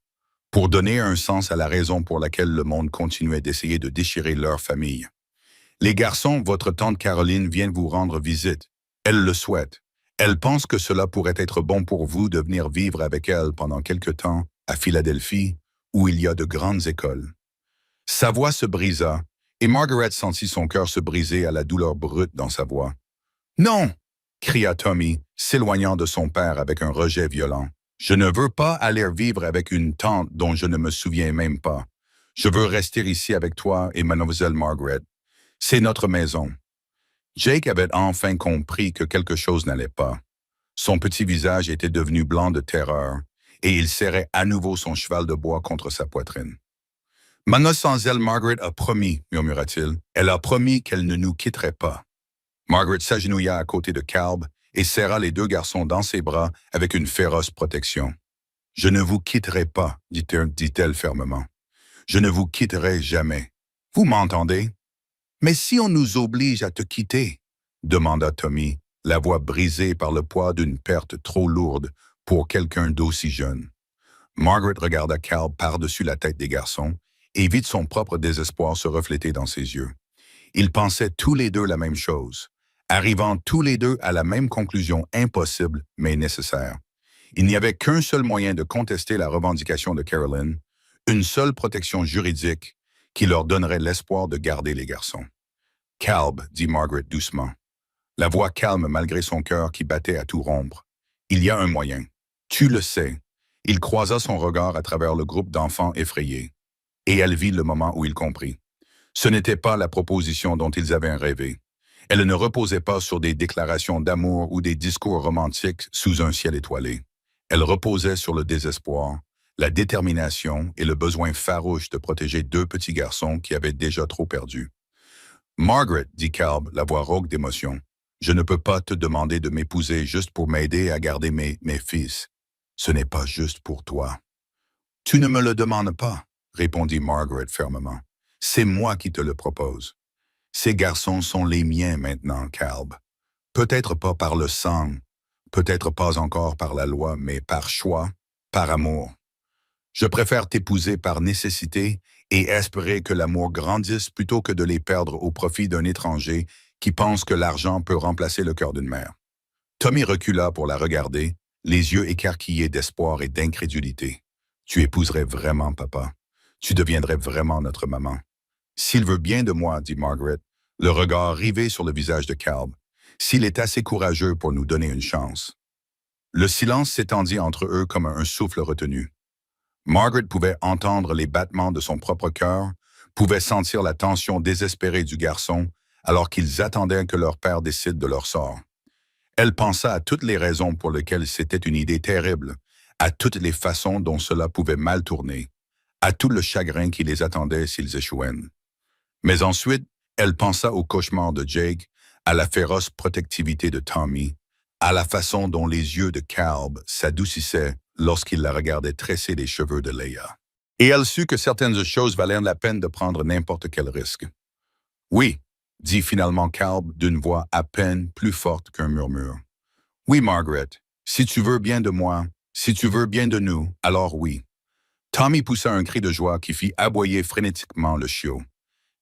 pour donner un sens à la raison pour laquelle le monde continuait d'essayer de déchirer leur famille. Les garçons, votre tante Caroline vient vous rendre visite. Elle le souhaite. Elle pense que cela pourrait être bon pour vous de venir vivre avec elle pendant quelque temps à Philadelphie, où il y a de grandes écoles. » Sa voix se brisa, et Margaret sentit son cœur se briser à la douleur brute dans sa voix. « Non !» cria Tommy, s'éloignant de son père avec un rejet violent. « Je ne veux pas aller vivre avec une tante dont je ne me souviens même pas. Je veux rester ici avec toi et mademoiselle Margaret. C'est notre maison. » Jake avait enfin compris que quelque chose n'allait pas. Son petit visage était devenu blanc de terreur, et il serrait à nouveau son cheval de bois contre sa poitrine. « Mademoiselle Margaret a promis, murmura-t-il. Elle a promis qu'elle ne nous quitterait pas. » Margaret s'agenouilla à côté de Calb et serra les deux garçons dans ses bras avec une féroce protection. « Je ne vous quitterai pas, dit-elle fermement. « Je ne vous quitterai jamais. Vous m'entendez? »« Mais si on nous oblige à te quitter ?» demanda Tommy, la voix brisée par le poids d'une perte trop lourde pour quelqu'un d'aussi jeune. Margaret regarda Calb par-dessus la tête des garçons et vit son propre désespoir se refléter dans ses yeux. Ils pensaient tous les deux la même chose, arrivant tous les deux à la même conclusion impossible mais nécessaire. Il n'y avait qu'un seul moyen de contester la revendication de Caroline, une seule protection juridique qui leur donnerait l'espoir de garder les garçons. « Calb, » dit Margaret doucement, la voix calme malgré son cœur qui battait à tout rompre. « Il y a un moyen. Tu le sais. » Il croisa son regard à travers le groupe d'enfants effrayés. Et elle vit le moment où il comprit. Ce n'était pas la proposition dont ils avaient rêvé. Elle ne reposait pas sur des déclarations d'amour ou des discours romantiques sous un ciel étoilé. Elle reposait sur le désespoir, la détermination et le besoin farouche de protéger deux petits garçons qui avaient déjà trop perdu. « Margaret, » dit Calb, la voix rauque d'émotion, « je ne peux pas te demander de m'épouser juste pour m'aider à garder mes fils. Ce n'est pas juste pour toi. »« Tu ne me le demandes pas, » répondit Margaret fermement. « C'est moi qui te le propose. Ces garçons sont les miens maintenant, Calb. Peut-être pas par le sang, peut-être pas encore par la loi, mais par choix, par amour. Je préfère t'épouser par nécessité et espérer que l'amour grandisse plutôt que de les perdre au profit d'un étranger qui pense que l'argent peut remplacer le cœur d'une mère. » Tommy recula pour la regarder, les yeux écarquillés d'espoir et d'incrédulité. « Tu épouserais vraiment, papa. Tu deviendrais vraiment notre maman. »« S'il veut bien de moi, » dit Margaret, le regard rivé sur le visage de Calb. « S'il est assez courageux pour nous donner une chance. » Le silence s'étendit entre eux comme un souffle retenu. Margaret pouvait entendre les battements de son propre cœur, pouvait sentir la tension désespérée du garçon alors qu'ils attendaient que leur père décide de leur sort. Elle pensa à toutes les raisons pour lesquelles c'était une idée terrible, à toutes les façons dont cela pouvait mal tourner, à tout le chagrin qui les attendait s'ils échouaient. Mais ensuite, elle pensa au cauchemar de Jake, à la féroce protectivité de Tommy, à la façon dont les yeux de Calb s'adoucissaient lorsqu'il la regardait tresser les cheveux de Leia. Et elle sut que certaines choses valaient la peine de prendre n'importe quel risque. « Oui, » dit finalement Calb d'une voix à peine plus forte qu'un murmure. « Oui, Margaret, si tu veux bien de moi, si tu veux bien de nous, alors oui. » Tommy poussa un cri de joie qui fit aboyer frénétiquement le chiot.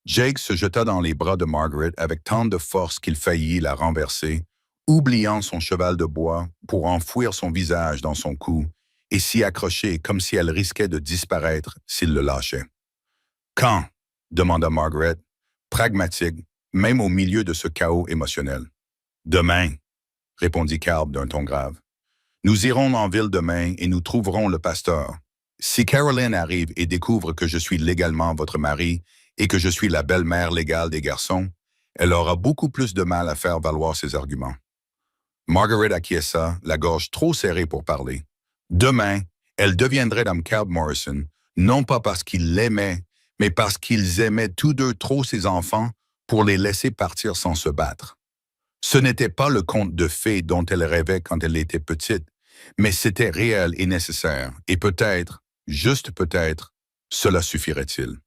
Jake se jeta dans les bras de Margaret avec tant de force qu'il faillit la renverser, oubliant son cheval de bois pour enfouir son visage dans son cou et s'y accrocher comme si elle risquait de disparaître s'il le lâchait. « Quand ?» demanda Margaret, pragmatique, même au milieu de ce chaos émotionnel. « Demain » répondit Calb d'un ton grave. « Nous irons en ville demain et nous trouverons le pasteur. Si Caroline arrive et découvre que je suis légalement votre mari et que je suis la belle-mère légale des garçons, elle aura beaucoup plus de mal à faire valoir ses arguments. » Margaret acquiesça, la gorge trop serrée pour parler. Demain, elle deviendrait Dame Calb Morrison, non pas parce qu'il l'aimait, mais parce qu'ils aimaient tous deux trop ses enfants pour les laisser partir sans se battre. Ce n'était pas le conte de fées dont elle rêvait quand elle était petite, mais c'était réel et nécessaire, et peut-être, juste peut-être, cela suffirait-il.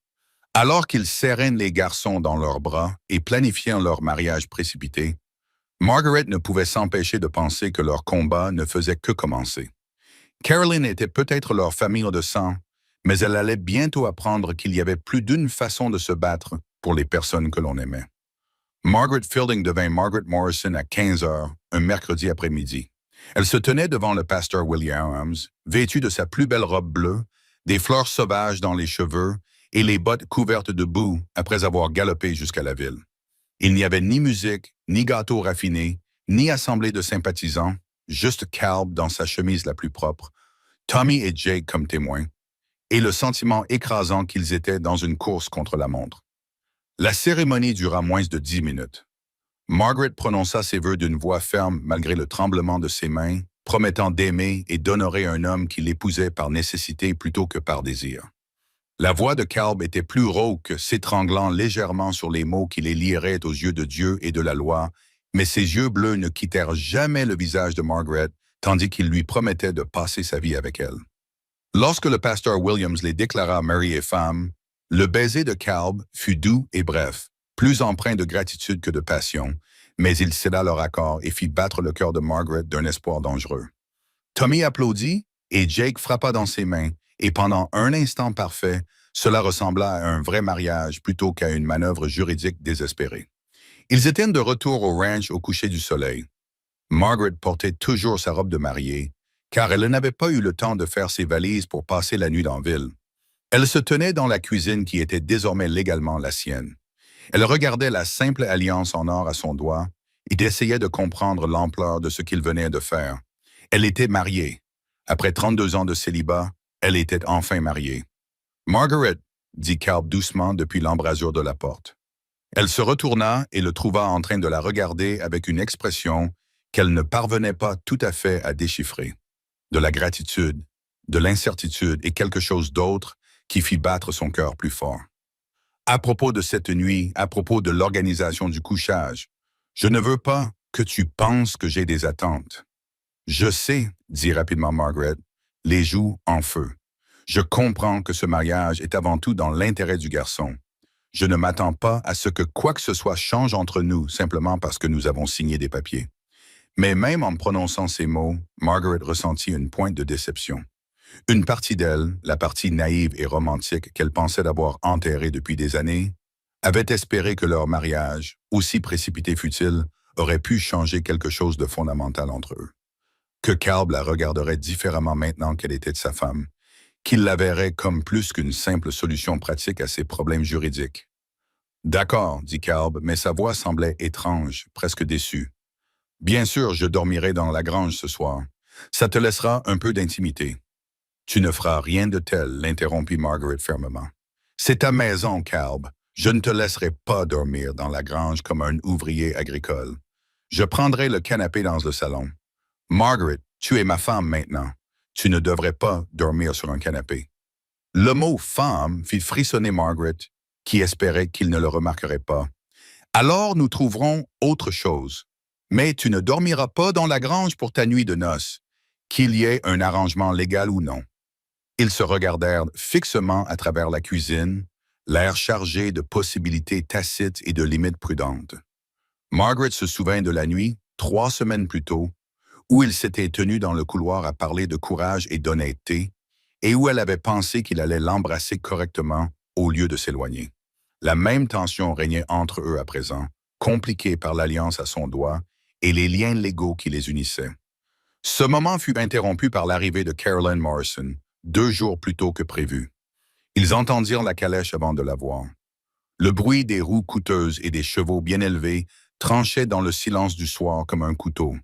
Alors qu'ils serraient les garçons dans leurs bras et planifiaient leur mariage précipité, Margaret ne pouvait s'empêcher de penser que leur combat ne faisait que commencer. Caroline était peut-être leur famille de sang, mais elle allait bientôt apprendre qu'il y avait plus d'une façon de se battre pour les personnes que l'on aimait. Margaret Fielding devint Margaret Morrison à 15 heures, un mercredi après-midi. Elle se tenait devant le pasteur Williams, vêtue de sa plus belle robe bleue, des fleurs sauvages dans les cheveux et les bottes couvertes de boue après avoir galopé jusqu'à la ville. Il n'y avait ni musique, ni gâteau raffiné, ni assemblée de sympathisants, juste Calb dans sa chemise la plus propre, Tommy et Jake comme témoins, et le sentiment écrasant qu'ils étaient dans une course contre la montre. La cérémonie dura moins de 10 minutes. Margaret prononça ses vœux d'une voix ferme malgré le tremblement de ses mains, promettant d'aimer et d'honorer un homme qui l'épousait par nécessité plutôt que par désir. La voix de Calb était plus rauque, s'étranglant légèrement sur les mots qui les lieraient aux yeux de Dieu et de la loi, mais ses yeux bleus ne quittèrent jamais le visage de Margaret, tandis qu'il lui promettait de passer sa vie avec elle. Lorsque le pasteur Williams les déclara mari et femme, le baiser de Calb fut doux et bref, plus empreint de gratitude que de passion, mais il céda leur accord et fit battre le cœur de Margaret d'un espoir dangereux. Tommy applaudit et Jake frappa dans ses mains, et pendant un instant parfait, cela ressembla à un vrai mariage plutôt qu'à une manœuvre juridique désespérée. Ils étaient de retour au ranch au coucher du soleil. Margaret portait toujours sa robe de mariée, car elle n'avait pas eu le temps de faire ses valises pour passer la nuit dans la ville. Elle se tenait dans la cuisine qui était désormais légalement la sienne. Elle regardait la simple alliance en or à son doigt et essayait de comprendre l'ampleur de ce qu'il venait de faire. Elle était mariée. Après 32 ans de célibat, elle était enfin mariée. « Margaret », dit Calb doucement depuis l'embrasure de la porte. Elle se retourna et le trouva en train de la regarder avec une expression qu'elle ne parvenait pas tout à fait à déchiffrer. De la gratitude, de l'incertitude et quelque chose d'autre qui fit battre son cœur plus fort. À propos de cette nuit, à propos de l'organisation du couchage, je ne veux pas que tu penses que j'ai des attentes. Je sais, dit rapidement Margaret, les joues en feu. Je comprends que ce mariage est avant tout dans l'intérêt du garçon. Je ne m'attends pas à ce que quoi que ce soit change entre nous simplement parce que nous avons signé des papiers. Mais même en prononçant ces mots, Margaret ressentit une pointe de déception. Une partie d'elle, la partie naïve et romantique qu'elle pensait avoir enterrée depuis des années, avait espéré que leur mariage, aussi précipité fût-il, aurait pu changer quelque chose de fondamental entre eux. Que Calb la regarderait différemment maintenant qu'elle était sa femme, qu'il la verrait comme plus qu'une simple solution pratique à ses problèmes juridiques. « D'accord, dit Calb, mais sa voix semblait étrange, presque déçue. « Bien sûr, je dormirai dans la grange ce soir. Ça te laissera un peu d'intimité. » « Tu ne feras rien de tel, l'interrompit Margaret fermement. « C'est ta maison, Calb. Je ne te laisserai pas dormir dans la grange comme un ouvrier agricole. Je prendrai le canapé dans le salon. Margaret, tu es ma femme maintenant. Tu ne devrais pas dormir sur un canapé. » Le mot « femme » fit frissonner Margaret, qui espérait qu'il ne le remarquerait pas. « Alors nous trouverons autre chose. Mais tu ne dormiras pas dans la grange pour ta nuit de noces, qu'il y ait un arrangement légal ou non. » Ils se regardèrent fixement à travers la cuisine, l'air chargé de possibilités tacites et de limites prudentes. Margaret se souvint de la nuit, 3 semaines plus tôt, où il s'était tenu dans le couloir à parler de courage et d'honnêteté, et où elle avait pensé qu'il allait l'embrasser correctement au lieu de s'éloigner. La même tension régnait entre eux à présent, compliquée par l'alliance à son doigt et les liens légaux qui les unissaient. Ce moment fut interrompu par l'arrivée de Caroline Morrison, 2 jours plus tôt que prévu. Ils entendirent la calèche avant de la voir. Le bruit des roues coûteuses et des chevaux bien élevés tranchait dans le silence du soir comme un couteau.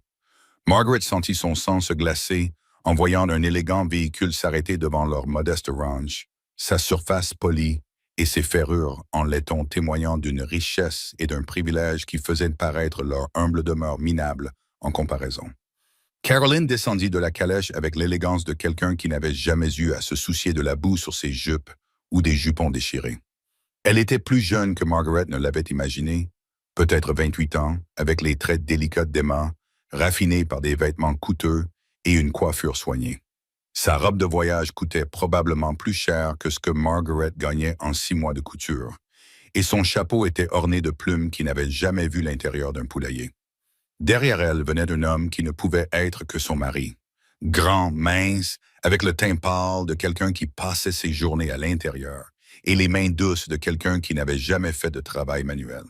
Margaret sentit son sang se glacer en voyant un élégant véhicule s'arrêter devant leur modeste ranch, sa surface polie et ses ferrures en laiton témoignant d'une richesse et d'un privilège qui faisaient paraître leur humble demeure minable en comparaison. Caroline descendit de la calèche avec l'élégance de quelqu'un qui n'avait jamais eu à se soucier de la boue sur ses jupes ou des jupons déchirés. Elle était plus jeune que Margaret ne l'avait imaginé, peut-être 28 ans, avec les traits délicats d'Emma, raffinés par des vêtements coûteux et une coiffure soignée. Sa robe de voyage coûtait probablement plus cher que ce que Margaret gagnait en 6 mois de couture, et son chapeau était orné de plumes qui n'avaient jamais vu l'intérieur d'un poulailler. Derrière elle venait un homme qui ne pouvait être que son mari. Grand, mince, avec le teint pâle de quelqu'un qui passait ses journées à l'intérieur et les mains douces de quelqu'un qui n'avait jamais fait de travail manuel.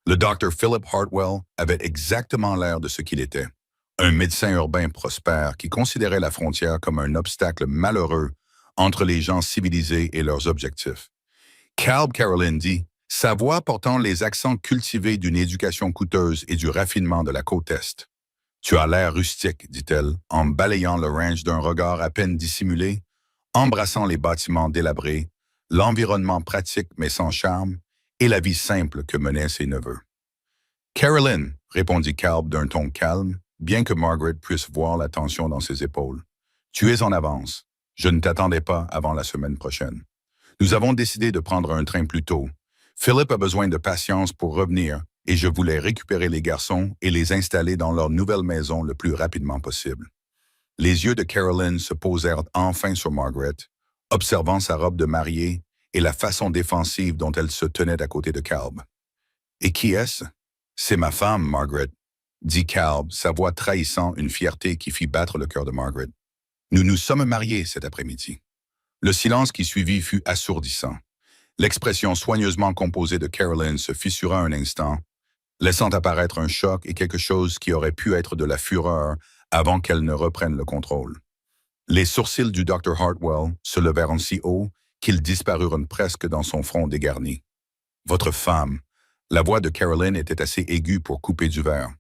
Le docteur Philip Hartwell avait exactement l'air de ce qu'il était. Un médecin urbain prospère qui considérait la frontière comme un obstacle malheureux entre les gens civilisés et leurs objectifs. Calb Caroline dit, sa voix portant les accents cultivés d'une éducation coûteuse et du raffinement de la côte Est. Tu as l'air rustique, dit-elle, en balayant le ranch d'un regard à peine dissimulé, embrassant les bâtiments délabrés, l'environnement pratique mais sans charme, et la vie simple que menaient ses neveux. Caroline, répondit Calb d'un ton calme, bien que Margaret puisse voir la tension dans ses épaules. Tu es en avance. Je ne t'attendais pas avant la semaine prochaine. Nous avons décidé de prendre un train plus tôt. Philip a besoin de patience pour revenir et je voulais récupérer les garçons et les installer dans leur nouvelle maison le plus rapidement possible. Les yeux de Caroline se posèrent enfin sur Margaret, observant sa robe de mariée et la façon défensive dont elle se tenait à côté de Calb. « Et qui est-ce? »« C'est ma femme, Margaret, » dit Calb, sa voix trahissant une fierté qui fit battre le cœur de Margaret. « Nous nous sommes mariés cet après-midi. » Le silence qui suivit fut assourdissant. L'expression soigneusement composée de Caroline se fissura un instant, laissant apparaître un choc et quelque chose qui aurait pu être de la fureur avant qu'elle ne reprenne le contrôle. Les sourcils du Dr. Hartwell se levèrent si haut qu'ils disparurent presque dans son front dégarni. « Votre femme !» La voix de Caroline était assez aiguë pour couper du verre.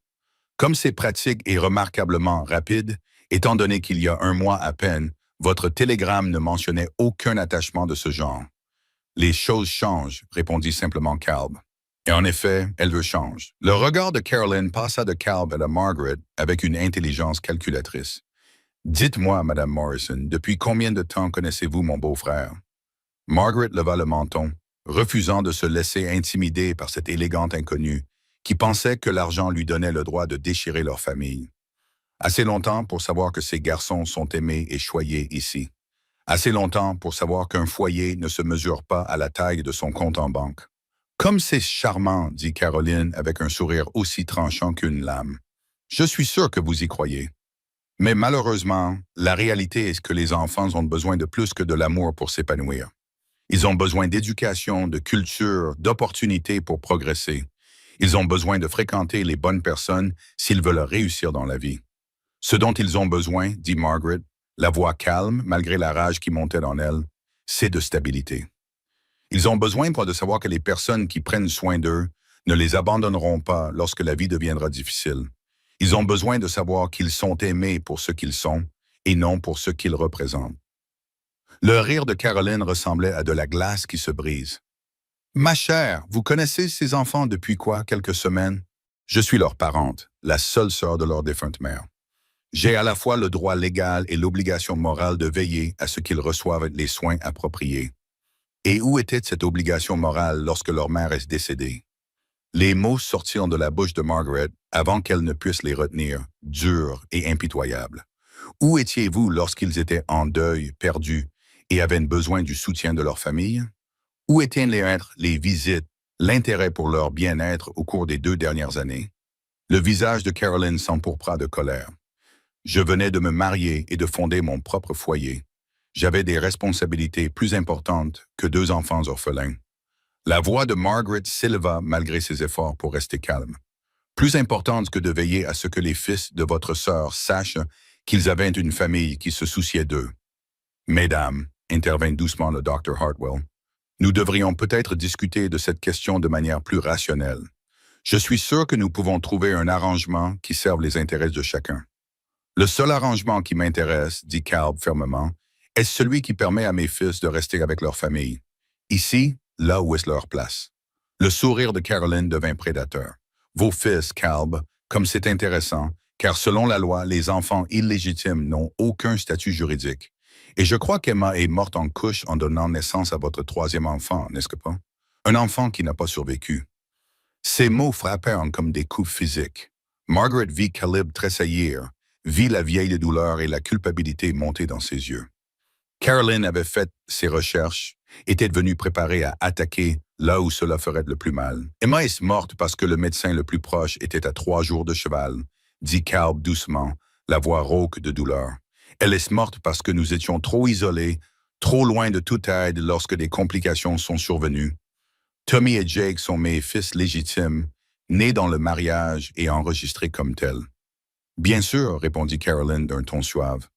Comme c'est pratique et remarquablement rapide, étant donné qu'il y a un mois à peine, votre télégramme ne mentionnait aucun attachement de ce genre. « Les choses changent, » répondit simplement Calb. Et en effet, elle veut changer. Le regard de Caroline passa de Calb à la Margaret avec une intelligence calculatrice. « Dites-moi, Madame Morrison, depuis combien de temps connaissez-vous mon beau-frère? » Margaret leva le menton, refusant de se laisser intimider par cet élégant inconnu qui pensait que l'argent lui donnait le droit de déchirer leur famille. Assez longtemps pour savoir que ces garçons sont aimés et choyés ici. Assez longtemps pour savoir qu'un foyer ne se mesure pas à la taille de son compte en banque. « Comme c'est charmant, » dit Caroline avec un sourire aussi tranchant qu'une lame. « Je suis sûr que vous y croyez. Mais malheureusement, la réalité est que les enfants ont besoin de plus que de l'amour pour s'épanouir. Ils ont besoin d'éducation, de culture, d'opportunités pour progresser. Ils ont besoin de fréquenter les bonnes personnes s'ils veulent réussir dans la vie. Ce dont ils ont besoin, dit Margaret, la voix calme malgré la rage qui montait en elle, c'est de stabilité. Ils ont besoin de savoir que les personnes qui prennent soin d'eux ne les abandonneront pas lorsque la vie deviendra difficile. Ils ont besoin de savoir qu'ils sont aimés pour ce qu'ils sont et non pour ce qu'ils représentent. Le rire de Caroline ressemblait à de la glace qui se brise. « Ma chère, vous connaissez ces enfants depuis quoi, quelques semaines? Je suis leur parente, la seule sœur de leur défunte mère. J'ai à la fois le droit légal et l'obligation morale de veiller à ce qu'ils reçoivent les soins appropriés. Et où était cette obligation morale lorsque leur mère est décédée? » Les mots sortirent de la bouche de Margaret avant qu'elle ne puisse les retenir, durs et impitoyables. Où étiez-vous lorsqu'ils étaient en deuil, perdus, et avaient besoin du soutien de leur famille? Où étaient les visites, l'intérêt pour leur bien-être au cours des 2 dernières années? Le visage de Caroline s'empourpra de colère. Je venais de me marier et de fonder mon propre foyer. J'avais des responsabilités plus importantes que 2 enfants orphelins. La voix de Margaret s'éleva malgré ses efforts pour rester calme. Plus importante que de veiller à ce que les fils de votre sœur sachent qu'ils avaient une famille qui se souciait d'eux. Mesdames, intervint doucement le Dr. Hartwell, nous devrions peut-être discuter de cette question de manière plus rationnelle. Je suis sûr que nous pouvons trouver un arrangement qui serve les intérêts de chacun. Le seul arrangement qui m'intéresse, dit Calb fermement, est celui qui permet à mes fils de rester avec leur famille. Ici, là où est leur place. Le sourire de Caroline devint prédateur. Vos fils, Calb, comme c'est intéressant, car selon la loi, les enfants illégitimes n'ont aucun statut juridique. Et je crois qu'Emma est morte en couche en donnant naissance à votre 3e enfant, n'est-ce pas? Un enfant qui n'a pas survécu. Ces mots frappèrent comme des coups physiques. Margaret vit Caleb tressaillir, vit la vieille douleur et la culpabilité monter dans ses yeux. Caroline avait fait ses recherches, était devenue préparée à attaquer là où cela ferait le plus mal. Emma est morte parce que le médecin le plus proche était à 3 jours de cheval, dit Calb doucement, la voix rauque de douleur. Elle est morte parce que nous étions trop isolés, trop loin de toute aide lorsque des complications sont survenues. Tommy et Jake sont mes fils légitimes, nés dans le mariage et enregistrés comme tels. Bien sûr, répondit Carolyn d'un ton suave.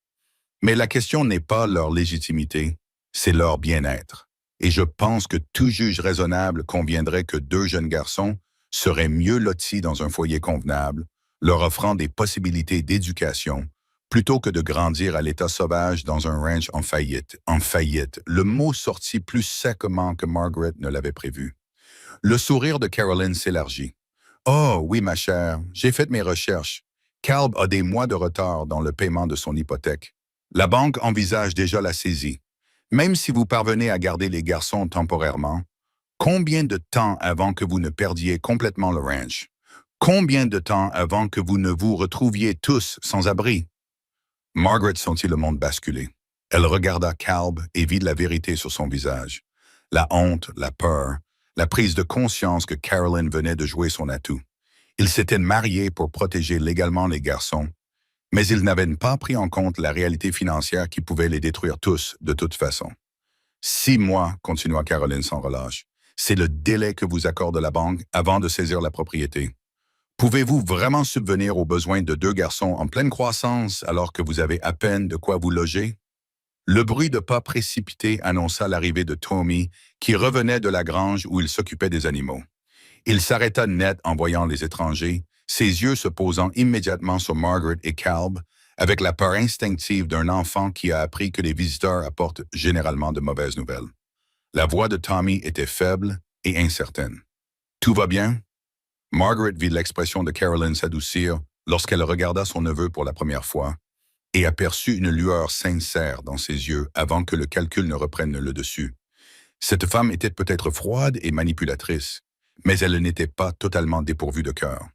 Mais la question n'est pas leur légitimité, c'est leur bien-être. Et je pense que tout juge raisonnable conviendrait que deux jeunes garçons seraient mieux lotis dans un foyer convenable, leur offrant des possibilités d'éducation, plutôt que de grandir à l'état sauvage dans un ranch en faillite. En faillite, le mot sortit plus séchement que Margaret ne l'avait prévu. Le sourire de Caroline s'élargit. Oh oui, ma chère, j'ai fait mes recherches. Calb a des mois de retard dans le paiement de son hypothèque. La banque envisage déjà la saisie. Même si vous parvenez à garder les garçons temporairement, combien de temps avant que vous ne perdiez complètement le ranch? Combien de temps avant que vous ne vous retrouviez tous sans abri? Margaret sentit le monde basculer. Elle regarda Calb et vit la vérité sur son visage. La honte, la peur, la prise de conscience que Caroline venait de jouer son atout. Ils s'étaient mariés pour protéger légalement les garçons, mais ils n'avaient pas pris en compte la réalité financière qui pouvait les détruire tous de toute façon. 6 mois, continua Caroline sans relâche. C'est le délai que vous accorde la banque avant de saisir la propriété. Pouvez-vous vraiment subvenir aux besoins de deux garçons en pleine croissance alors que vous avez à peine de quoi vous loger? Le bruit de pas précipité annonça l'arrivée de Tommy, qui revenait de la grange où il s'occupait des animaux. Il s'arrêta net en voyant les étrangers, ses yeux se posant immédiatement sur Margaret et Calb, avec la peur instinctive d'un enfant qui a appris que les visiteurs apportent généralement de mauvaises nouvelles. La voix de Tommy était faible et incertaine. « Tout va bien? » Margaret vit l'expression de Caroline s'adoucir lorsqu'elle regarda son neveu pour la première fois et aperçut une lueur sincère dans ses yeux avant que le calcul ne reprenne le dessus. Cette femme était peut-être froide et manipulatrice, mais elle n'était pas totalement dépourvue de cœur.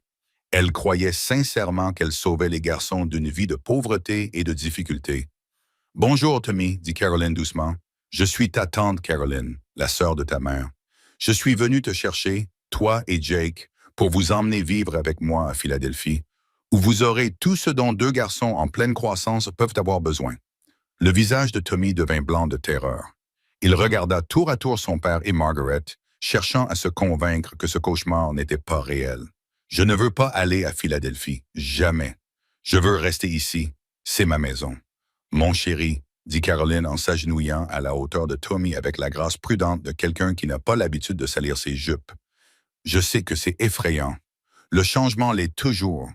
Elle croyait sincèrement qu'elle sauvait les garçons d'une vie de pauvreté et de difficulté. « Bonjour, Tommy, dit Caroline doucement. Je suis ta tante Caroline, la sœur de ta mère. Je suis venue te chercher, toi et Jake, pour vous emmener vivre avec moi à Philadelphie, où vous aurez tout ce dont deux garçons en pleine croissance peuvent avoir besoin. » Le visage de Tommy devint blanc de terreur. Il regarda tour à tour son père et Margaret, cherchant à se convaincre que ce cauchemar n'était pas réel. « Je ne veux pas aller à Philadelphie, jamais. Je veux rester ici, c'est ma maison. »« Mon chéri, » dit Caroline en s'agenouillant à la hauteur de Tommy avec la grâce prudente de quelqu'un qui n'a pas l'habitude de salir ses jupes. « Je sais que c'est effrayant. Le changement l'est toujours,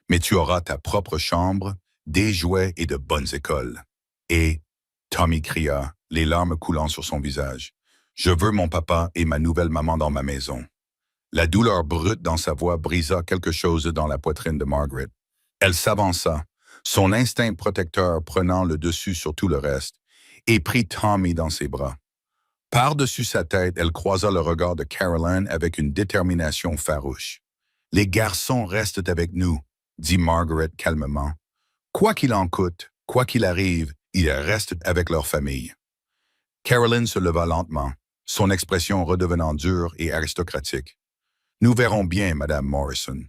mais tu auras ta propre chambre, des jouets et de bonnes écoles. » Et, Tommy cria, les larmes coulant sur son visage, « Je veux mon papa et ma nouvelle maman dans ma maison. » La douleur brute dans sa voix brisa quelque chose dans la poitrine de Margaret. Elle s'avança, son instinct protecteur prenant le dessus sur tout le reste, et prit Tommy dans ses bras. Par-dessus sa tête, elle croisa le regard de Caroline avec une détermination farouche. « Les garçons restent avec nous, » dit Margaret calmement. « Quoi qu'il en coûte, quoi qu'il arrive, ils restent avec leur famille. » Caroline se leva lentement, son expression redevenant dure et aristocratique. « Nous verrons bien, Madame Morrison.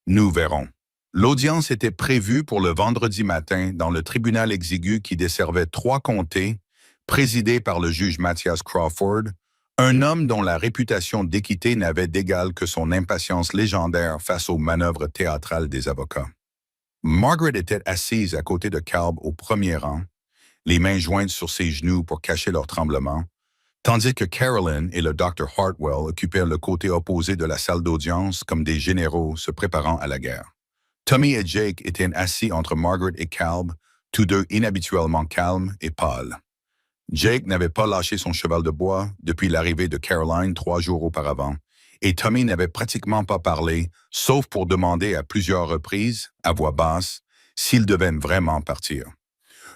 Nous verrons. » L'audience était prévue pour le vendredi matin dans le tribunal exigu qui desservait 3 comtés, présidé par le juge Mathias Crawford, un homme dont la réputation d'équité n'avait d'égal que son impatience légendaire face aux manœuvres théâtrales des avocats. Margaret était assise à côté de Calb au premier rang, les mains jointes sur ses genoux pour cacher leur tremblement, tandis que Caroline et le Dr. Hartwell occupèrent le côté opposé de la salle d'audience comme des généraux se préparant à la guerre. Tommy et Jake étaient assis entre Margaret et Calb, tous deux inhabituellement calmes et pâles. Jake n'avait pas lâché son cheval de bois depuis l'arrivée de Caroline 3 jours auparavant, et Tommy n'avait pratiquement pas parlé, sauf pour demander à plusieurs reprises, à voix basse, s'ils devaient vraiment partir.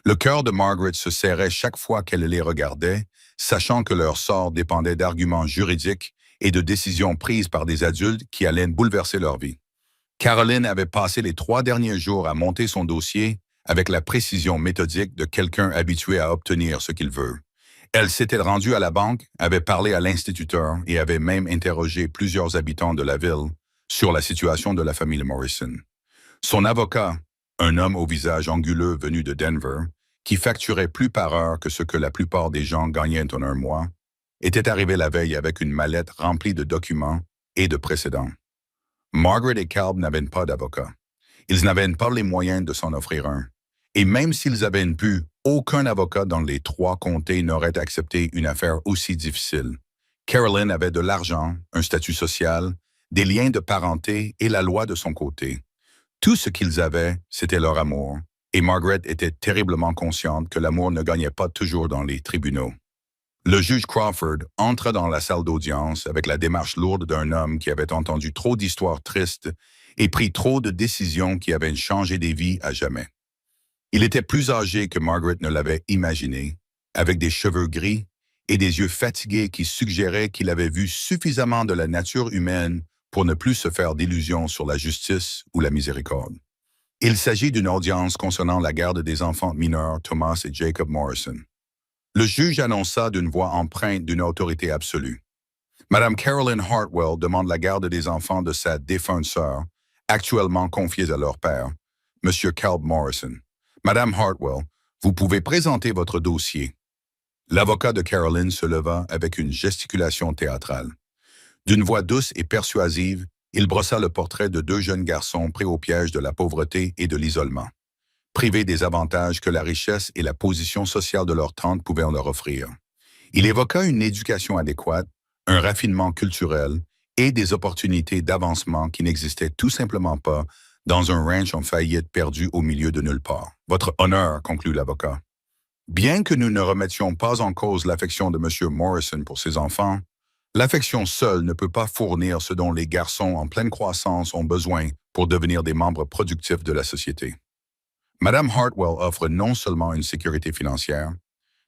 Le cœur de Margaret se serrait chaque fois qu'elle les regardait, sachant que leur sort dépendait d'arguments juridiques et de décisions prises par des adultes qui allaient bouleverser leur vie. Caroline avait passé les 3 derniers jours à monter son dossier avec la précision méthodique de quelqu'un habitué à obtenir ce qu'il veut. Elle s'était rendue à la banque, avait parlé à l'instituteur et avait même interrogé plusieurs habitants de la ville sur la situation de la famille Morrison. Son avocat, un homme au visage anguleux venu de Denver, qui facturait plus par heure que ce que la plupart des gens gagnaient en un mois, était arrivé la veille avec une mallette remplie de documents et de précédents. Margaret et Calb n'avaient pas d'avocat. Ils n'avaient pas les moyens de s'en offrir un. Et même s'ils avaient pu, aucun avocat dans les 3 comtés n'aurait accepté une affaire aussi difficile. Carolyn avait de l'argent, un statut social, des liens de parenté et la loi de son côté. Tout ce qu'ils avaient, c'était leur amour, et Margaret était terriblement consciente que l'amour ne gagnait pas toujours dans les tribunaux. Le juge Crawford entra dans la salle d'audience avec la démarche lourde d'un homme qui avait entendu trop d'histoires tristes et pris trop de décisions qui avaient changé des vies à jamais. Il était plus âgé que Margaret ne l'avait imaginé, avec des cheveux gris et des yeux fatigués qui suggéraient qu'il avait vu suffisamment de la nature humaine pour ne plus se faire d'illusions sur la justice ou la miséricorde. Il s'agit d'une audience concernant la garde des enfants mineurs Thomas et Jacob Morrison. Le juge annonça d'une voix empreinte d'une autorité absolue. Madame Carolyn Hartwell demande la garde des enfants de sa défunte sœur, actuellement confiés à leur père, Monsieur Calb Morrison. Madame Hartwell, vous pouvez présenter votre dossier. L'avocat de Carolyn se leva avec une gesticulation théâtrale. D'une voix douce et persuasive, il brossa le portrait de 2 jeunes garçons pris au piège de la pauvreté et de l'isolement, privés des avantages que la richesse et la position sociale de leur tante pouvaient leur offrir. Il évoqua une éducation adéquate, un raffinement culturel et des opportunités d'avancement qui n'existaient tout simplement pas dans un ranch en faillite perdu au milieu de nulle part. Votre honneur, conclut l'avocat. Bien que nous ne remettions pas en cause l'affection de M. Morrison pour ses enfants, l'affection seule ne peut pas fournir ce dont les garçons en pleine croissance ont besoin pour devenir des membres productifs de la société. Madame Hartwell offre non seulement une sécurité financière,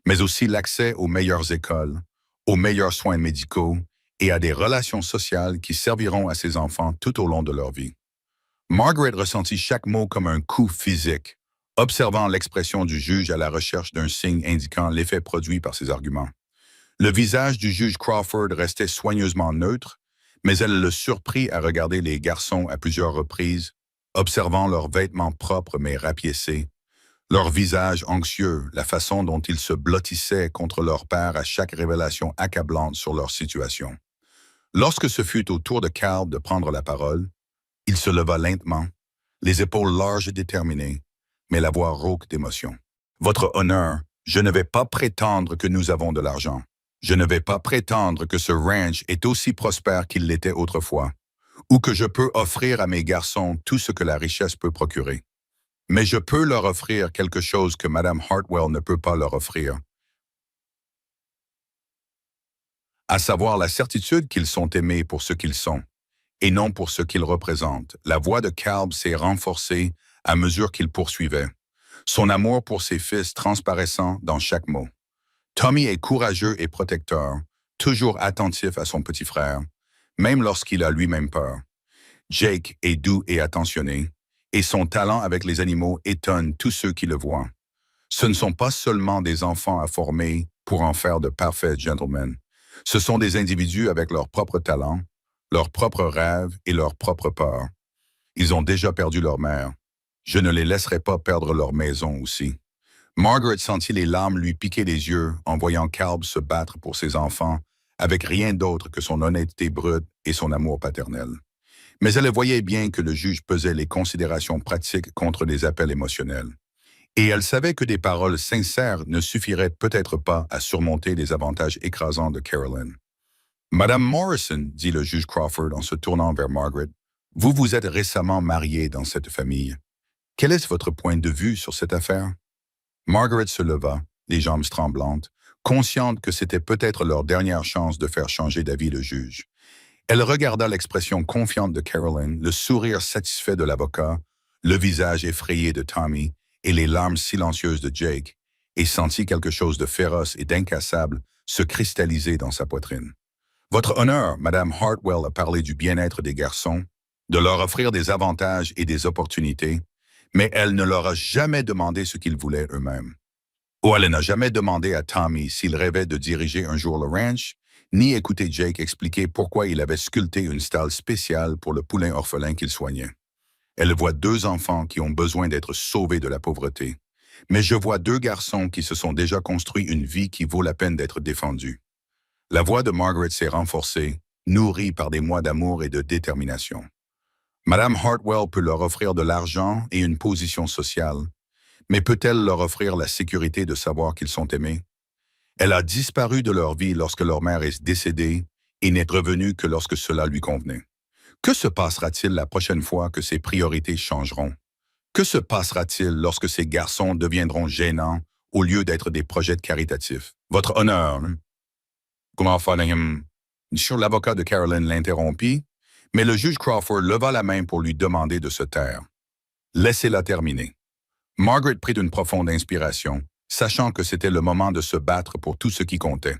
mais aussi l'accès aux meilleures écoles, aux meilleurs soins médicaux et à des relations sociales qui serviront à ses enfants tout au long de leur vie. Margaret ressentit chaque mot comme un coup physique, observant l'expression du juge à la recherche d'un signe indiquant l'effet produit par ses arguments. Le visage du juge Crawford restait soigneusement neutre, mais elle le surprit à regarder les garçons à plusieurs reprises, observant leurs vêtements propres mais rapiécés, leur visage anxieux, la façon dont ils se blottissaient contre leur père à chaque révélation accablante sur leur situation. Lorsque ce fut au tour de Calb de prendre la parole, il se leva lentement, les épaules larges et déterminées, mais la voix rauque d'émotion. Votre honneur, je ne vais pas prétendre que nous avons de l'argent. Je ne vais pas prétendre que ce ranch est aussi prospère qu'il l'était autrefois, ou que je peux offrir à mes garçons tout ce que la richesse peut procurer. Mais je peux leur offrir quelque chose que Mme Hartwell ne peut pas leur offrir, à savoir la certitude qu'ils sont aimés pour ce qu'ils sont, et non pour ce qu'ils représentent. La voix de Calb s'est renforcée à mesure qu'il poursuivait, son amour pour ses fils transparaissant dans chaque mot. Tommy est courageux et protecteur, toujours attentif à son petit frère, même lorsqu'il a lui-même peur. Jake est doux et attentionné, et son talent avec les animaux étonne tous ceux qui le voient. Ce ne sont pas seulement des enfants à former pour en faire de parfaits gentlemen. Ce sont des individus avec leurs propres talents, leurs propres rêves et leurs propres peurs. Ils ont déjà perdu leur mère. Je ne les laisserai pas perdre leur maison aussi. Margaret sentit les larmes lui piquer les yeux en voyant Calb se battre pour ses enfants avec rien d'autre que son honnêteté brute et son amour paternel. Mais elle voyait bien que le juge pesait les considérations pratiques contre les appels émotionnels. Et elle savait que des paroles sincères ne suffiraient peut-être pas à surmonter les avantages écrasants de Carolyn. Madame Morrison, dit le juge Crawford en se tournant vers Margaret, vous vous êtes récemment mariée dans cette famille. Quel est votre point de vue sur cette affaire? Margaret se leva, les jambes tremblantes, consciente que c'était peut-être leur dernière chance de faire changer d'avis le juge. Elle regarda l'expression confiante de Carolyn, le sourire satisfait de l'avocat, le visage effrayé de Tommy et les larmes silencieuses de Jake, et sentit quelque chose de féroce et d'incassable se cristalliser dans sa poitrine. Votre honneur, Madame Hartwell a parlé du bien-être des garçons, de leur offrir des avantages et des opportunités, mais elle ne leur a jamais demandé ce qu'ils voulaient eux-mêmes. Ou elle n'a jamais demandé à Tommy s'il rêvait de diriger un jour le ranch, ni écouter Jake expliquer pourquoi il avait sculpté une stalle spéciale pour le poulain orphelin qu'il soignait. Elle voit 2 enfants qui ont besoin d'être sauvés de la pauvreté, mais je vois 2 garçons qui se sont déjà construits une vie qui vaut la peine d'être défendue. La voix de Margaret s'est renforcée, nourrie par des mois d'amour et de détermination. Madame Hartwell peut leur offrir de l'argent et une position sociale, mais peut-elle leur offrir la sécurité de savoir qu'ils sont aimés? Elle a disparu de leur vie lorsque leur mère est décédée et n'est revenue que lorsque cela lui convenait. Que se passera-t-il la prochaine fois que ses priorités changeront? Que se passera-t-il lorsque ces garçons deviendront gênants au lieu d'être des projets caritatifs? Votre honneur. Comment faire? Sur l'avocat de Carolyn l'interrompit, mais le juge Crawford leva la main pour lui demander de se taire. Laissez-la terminer. Margaret prit une profonde inspiration, sachant que c'était le moment de se battre pour tout ce qui comptait.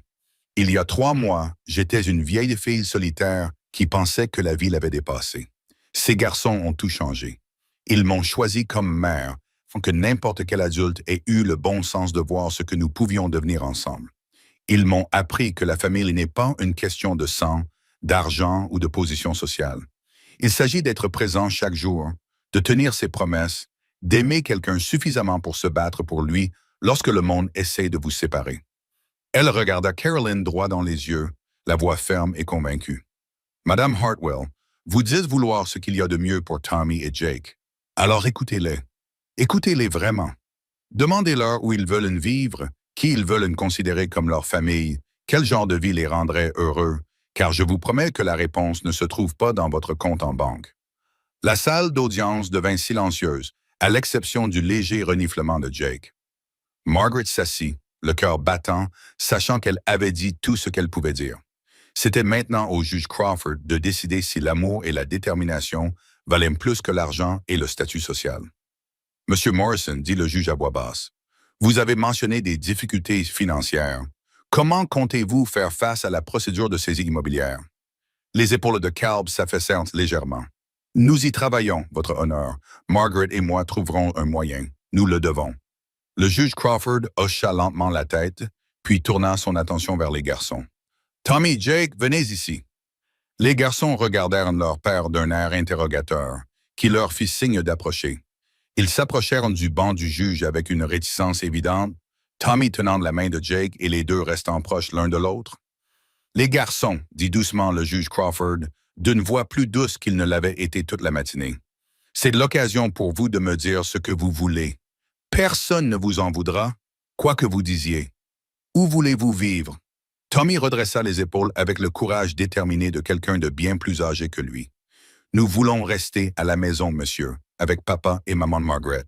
Il y a 3 mois, j'étais une vieille fille solitaire qui pensait que la vie l'avait dépassée. Ces garçons ont tout changé. Ils m'ont choisi comme mère, afin que n'importe quel adulte ait eu le bon sens de voir ce que nous pouvions devenir ensemble. Ils m'ont appris que la famille n'est pas une question de sang, d'argent ou de position sociale. Il s'agit d'être présent chaque jour, de tenir ses promesses, d'aimer quelqu'un suffisamment pour se battre pour lui lorsque le monde essaie de vous séparer. Elle regarda Carolyn droit dans les yeux, la voix ferme et convaincue. Madame Hartwell, vous dites vouloir ce qu'il y a de mieux pour Tommy et Jake. Alors écoutez-les. Écoutez-les vraiment. Demandez-leur où ils veulent vivre, qui ils veulent considérer comme leur famille, quel genre de vie les rendrait heureux, car je vous promets que la réponse ne se trouve pas dans votre compte en banque. La salle d'audience devint silencieuse, à l'exception du léger reniflement de Jake. Margaret s'assit, le cœur battant, sachant qu'elle avait dit tout ce qu'elle pouvait dire. C'était maintenant au juge Crawford de décider si l'amour et la détermination valaient plus que l'argent et le statut social. Monsieur Morrison, dit le juge à voix basse, vous avez mentionné des difficultés financières. Comment comptez-vous faire face à la procédure de saisie immobilière? Les épaules de Calb s'affaissèrent légèrement. Nous y travaillons, votre honneur. Margaret et moi trouverons un moyen. Nous le devons. Le juge Crawford hocha lentement la tête, puis tourna son attention vers les garçons. Tommy, Jake, venez ici. Les garçons regardèrent leur père d'un air interrogateur, qui leur fit signe d'approcher. Ils s'approchèrent du banc du juge avec une réticence évidente, Tommy tenant la main de Jake et les deux restant proches l'un de l'autre. Les garçons, dit doucement le juge Crawford, d'une voix plus douce qu'il ne l'avait été toute la matinée. C'est l'occasion pour vous de me dire ce que vous voulez. Personne ne vous en voudra, quoi que vous disiez. Où voulez-vous vivre? Tommy redressa les épaules avec le courage déterminé de quelqu'un de bien plus âgé que lui. Nous voulons rester à la maison, monsieur, avec papa et maman Margaret.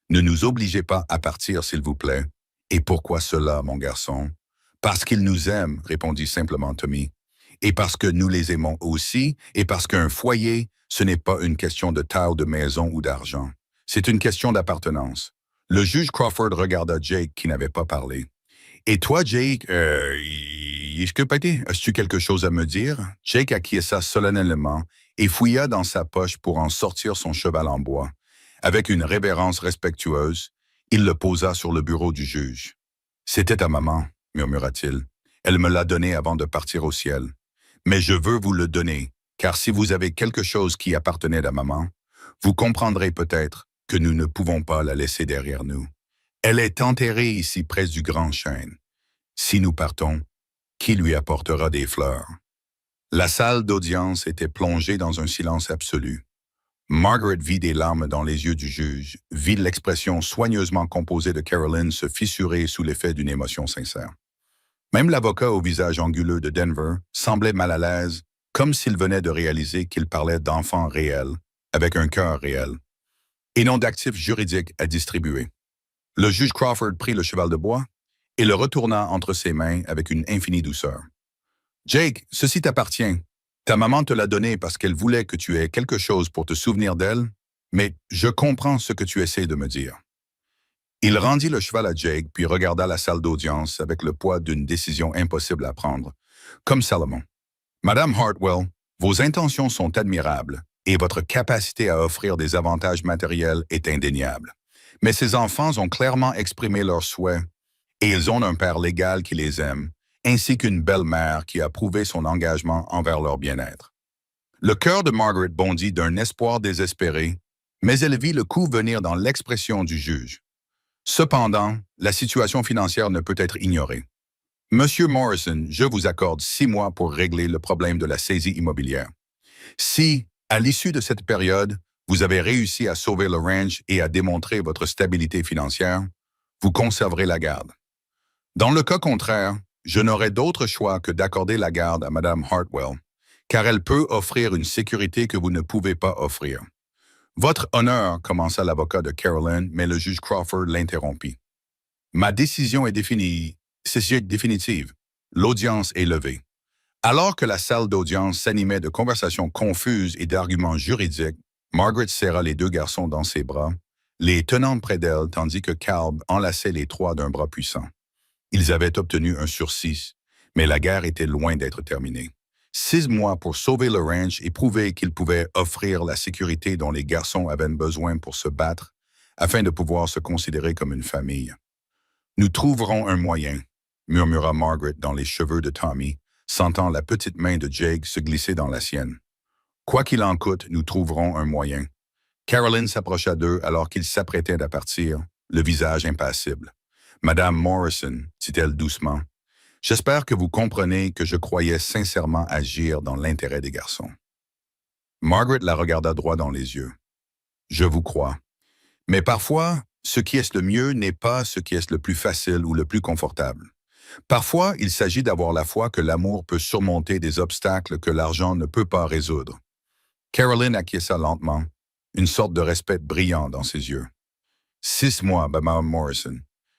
Ne nous obligez pas à partir, s'il vous plaît. Et pourquoi cela, mon garçon? Parce qu'ils nous aiment, répondit simplement Tommy. Et parce que nous les aimons aussi, et parce qu'un foyer, ce n'est pas une question de taille de maison ou d'argent. C'est une question d'appartenance. Le juge Crawford regarda Jake qui n'avait pas parlé. Et toi, Jake, as-tu quelque chose à me dire? Jake acquiesça solennellement et fouilla dans sa poche pour en sortir son cheval en bois. Avec une révérence respectueuse, il le posa sur le bureau du juge. C'était ta maman, murmura-t-il. Elle me l'a donné avant de partir au ciel. Mais je veux vous le donner, car si vous avez quelque chose qui appartenait à maman, vous comprendrez peut-être que nous ne pouvons pas la laisser derrière nous. Elle est enterrée ici près du grand chêne. Si nous partons, qui lui apportera des fleurs? La salle d'audience était plongée dans un silence absolu. Margaret vit des larmes dans les yeux du juge, vit l'expression soigneusement composée de Carolyn se fissurer sous l'effet d'une émotion sincère. Même l'avocat au visage anguleux de Denver semblait mal à l'aise, comme s'il venait de réaliser qu'il parlait d'enfants réels, avec un cœur réel, et non d'actifs juridiques à distribuer. Le juge Crawford prit le cheval de bois et le retourna entre ses mains avec une infinie douceur. « Jake, ceci t'appartient. Ta maman te l'a donné parce qu'elle voulait que tu aies quelque chose pour te souvenir d'elle, mais je comprends ce que tu essaies de me dire. » Il rendit le cheval à Jake puis regarda la salle d'audience avec le poids d'une décision impossible à prendre, comme Salomon. « Madame Hartwell, vos intentions sont admirables et votre capacité à offrir des avantages matériels est indéniable. Mais ces enfants ont clairement exprimé leurs souhaits et ils ont un père légal qui les aime, ainsi qu'une belle-mère qui a prouvé son engagement envers leur bien-être. » Le cœur de Margaret bondit d'un espoir désespéré, mais elle vit le coup venir dans l'expression du juge. Cependant, la situation financière ne peut être ignorée. « Monsieur Morrison, je vous accorde 6 mois pour régler le problème de la saisie immobilière. Si, À l'issue de cette période, vous avez réussi à sauver le ranch et à démontrer votre stabilité financière, vous conserverez la garde. Dans le cas contraire, je n'aurai d'autre choix que d'accorder la garde à Mme Hartwell, car elle peut offrir une sécurité que vous ne pouvez pas offrir. Votre honneur, commença l'avocat de Carolyn, mais le juge Crawford l'interrompit. Ma décision est définitive. L'audience est levée. Alors que la salle d'audience s'animait de conversations confuses et d'arguments juridiques, Margaret serra les deux garçons dans ses bras, les tenant près d'elle tandis que Calb enlaçait les trois d'un bras puissant. Ils avaient obtenu un sursis, mais la guerre était loin d'être terminée. 6 mois pour sauver le ranch et prouver qu'ils pouvaient offrir la sécurité dont les garçons avaient besoin pour se battre, afin de pouvoir se considérer comme une famille. Nous trouverons un moyen, murmura Margaret dans les cheveux de Tommy, sentant la petite main de Jake se glisser dans la sienne. Quoi qu'il en coûte, nous trouverons un moyen. Caroline s'approcha d'eux alors qu'ils s'apprêtaient à partir, le visage impassible. Madame Morrison, dit-elle doucement, j'espère que vous comprenez que je croyais sincèrement agir dans l'intérêt des garçons. Margaret la regarda droit dans les yeux. Je vous crois. Mais parfois, ce qui est le mieux n'est pas ce qui est le plus facile ou le plus confortable. Parfois, il s'agit d'avoir la foi que l'amour peut surmonter des obstacles que l'argent ne peut pas résoudre. Caroline acquiesça lentement, une sorte de respect brillant dans ses yeux. 6 mois, Mme Morrison.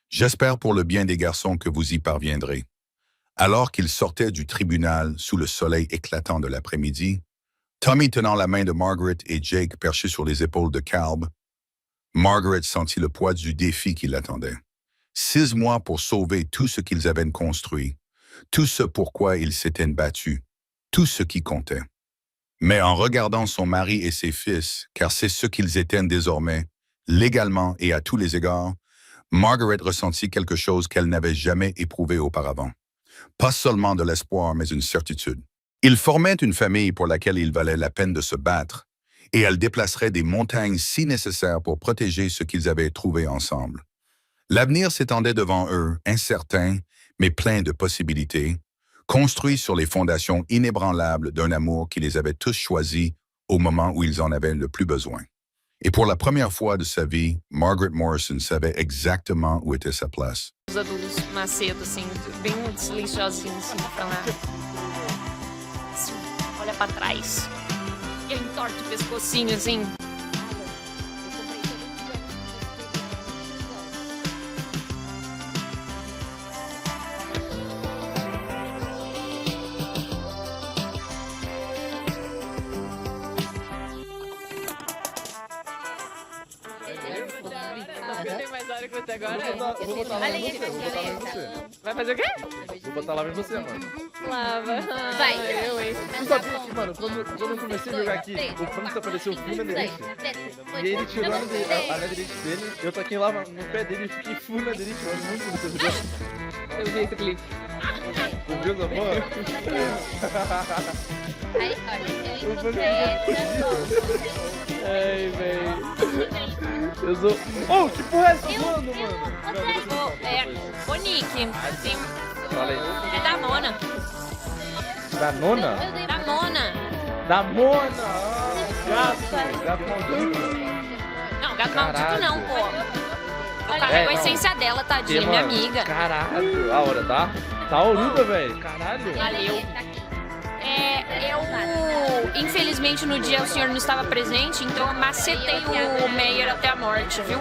J'espère pour le bien des garçons que vous y parviendrez. Alors qu'ils sortaient du tribunal sous le soleil éclatant de l'après-midi, Tommy tenant la main de Margaret et Jake perchés sur les épaules de Calb, Margaret sentit le poids du défi qui l'attendait. 6 mois pour sauver tout ce qu'ils avaient construit, tout ce pourquoi ils s'étaient battus, tout ce qui comptait. Mais en regardant son mari et ses fils, car c'est ce qu'ils étaient désormais, légalement et à tous les égards, Margaret ressentit quelque chose qu'elle n'avait jamais éprouvé auparavant. Pas seulement de l'espoir, mais une certitude. Ils formaient une famille pour laquelle il valait la peine de se battre, et elle déplacerait des montagnes si nécessaires pour protéger ce qu'ils avaient trouvé ensemble. L'avenir s'étendait devant eux, incertain, mais plein de possibilités, construit sur les fondations inébranlables d'un amour qui les avait tous choisis au moment où ils en avaient le plus besoin. Et pour la première fois de sa vie, Margaret Morrison savait exactement où était sa place. Os adultos mais cedo, assim, bem silenciosinhos, assim, pra lá. Assim, olha pra trás. E ele entorta o pescocinho, assim. Tem mais hora que você agora? Vou botar lá em você. Vai fazer o quê? Vou botar lá em você, mano. Lava. Vai. Eu, hein? Tu sabia que, mano, quando eu comecei a jogar aqui, o Franks apareceu o Funa Derite. E ele tirou a Netherite dele, eu taquei lá no pé dele e fiquei Funa Derite, mano, muito no seu vídeo. Eu vi esse clipe. O Deus da mãe. Aí, olha, Ai, velho. Eu sou... Oh, que porra é essa voando, mano? Ô, Nick, tem... Fala aí. É da Mona. Da nona? Da Mona. Da Mona! Gato! Gato maldito. Não, gato maldito não, pô. Eu carrego a não. essência dela, tadinha, minha amiga. Caralho, a hora tá? Tá oruda, velho. Caralho. Valeu. Infelizmente, no dia o senhor não estava presente, então eu macetei o Meyer até a morte, viu?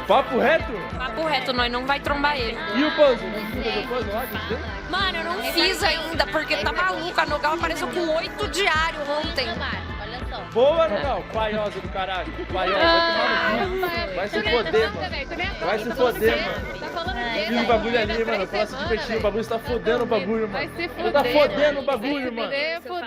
Papo reto? Papo reto, nós não vai trombar ele. E o puzzle? Não fiz o puzzle lá? Que tem? Mano, eu não fiz ainda, porque tá maluco. A Nogal apareceu com 8 diários ontem. olha só. Boa, Nogal. Paiosa do caralho. Paiosa, vai tomar no cu. Vai se foder, mano. Vai se foder, mano. Tá falando E o bagulho ali, mano, fala se divertir, o bagulho está fodendo o bagulho, mano. Você tá fodendo o bagulho, mano.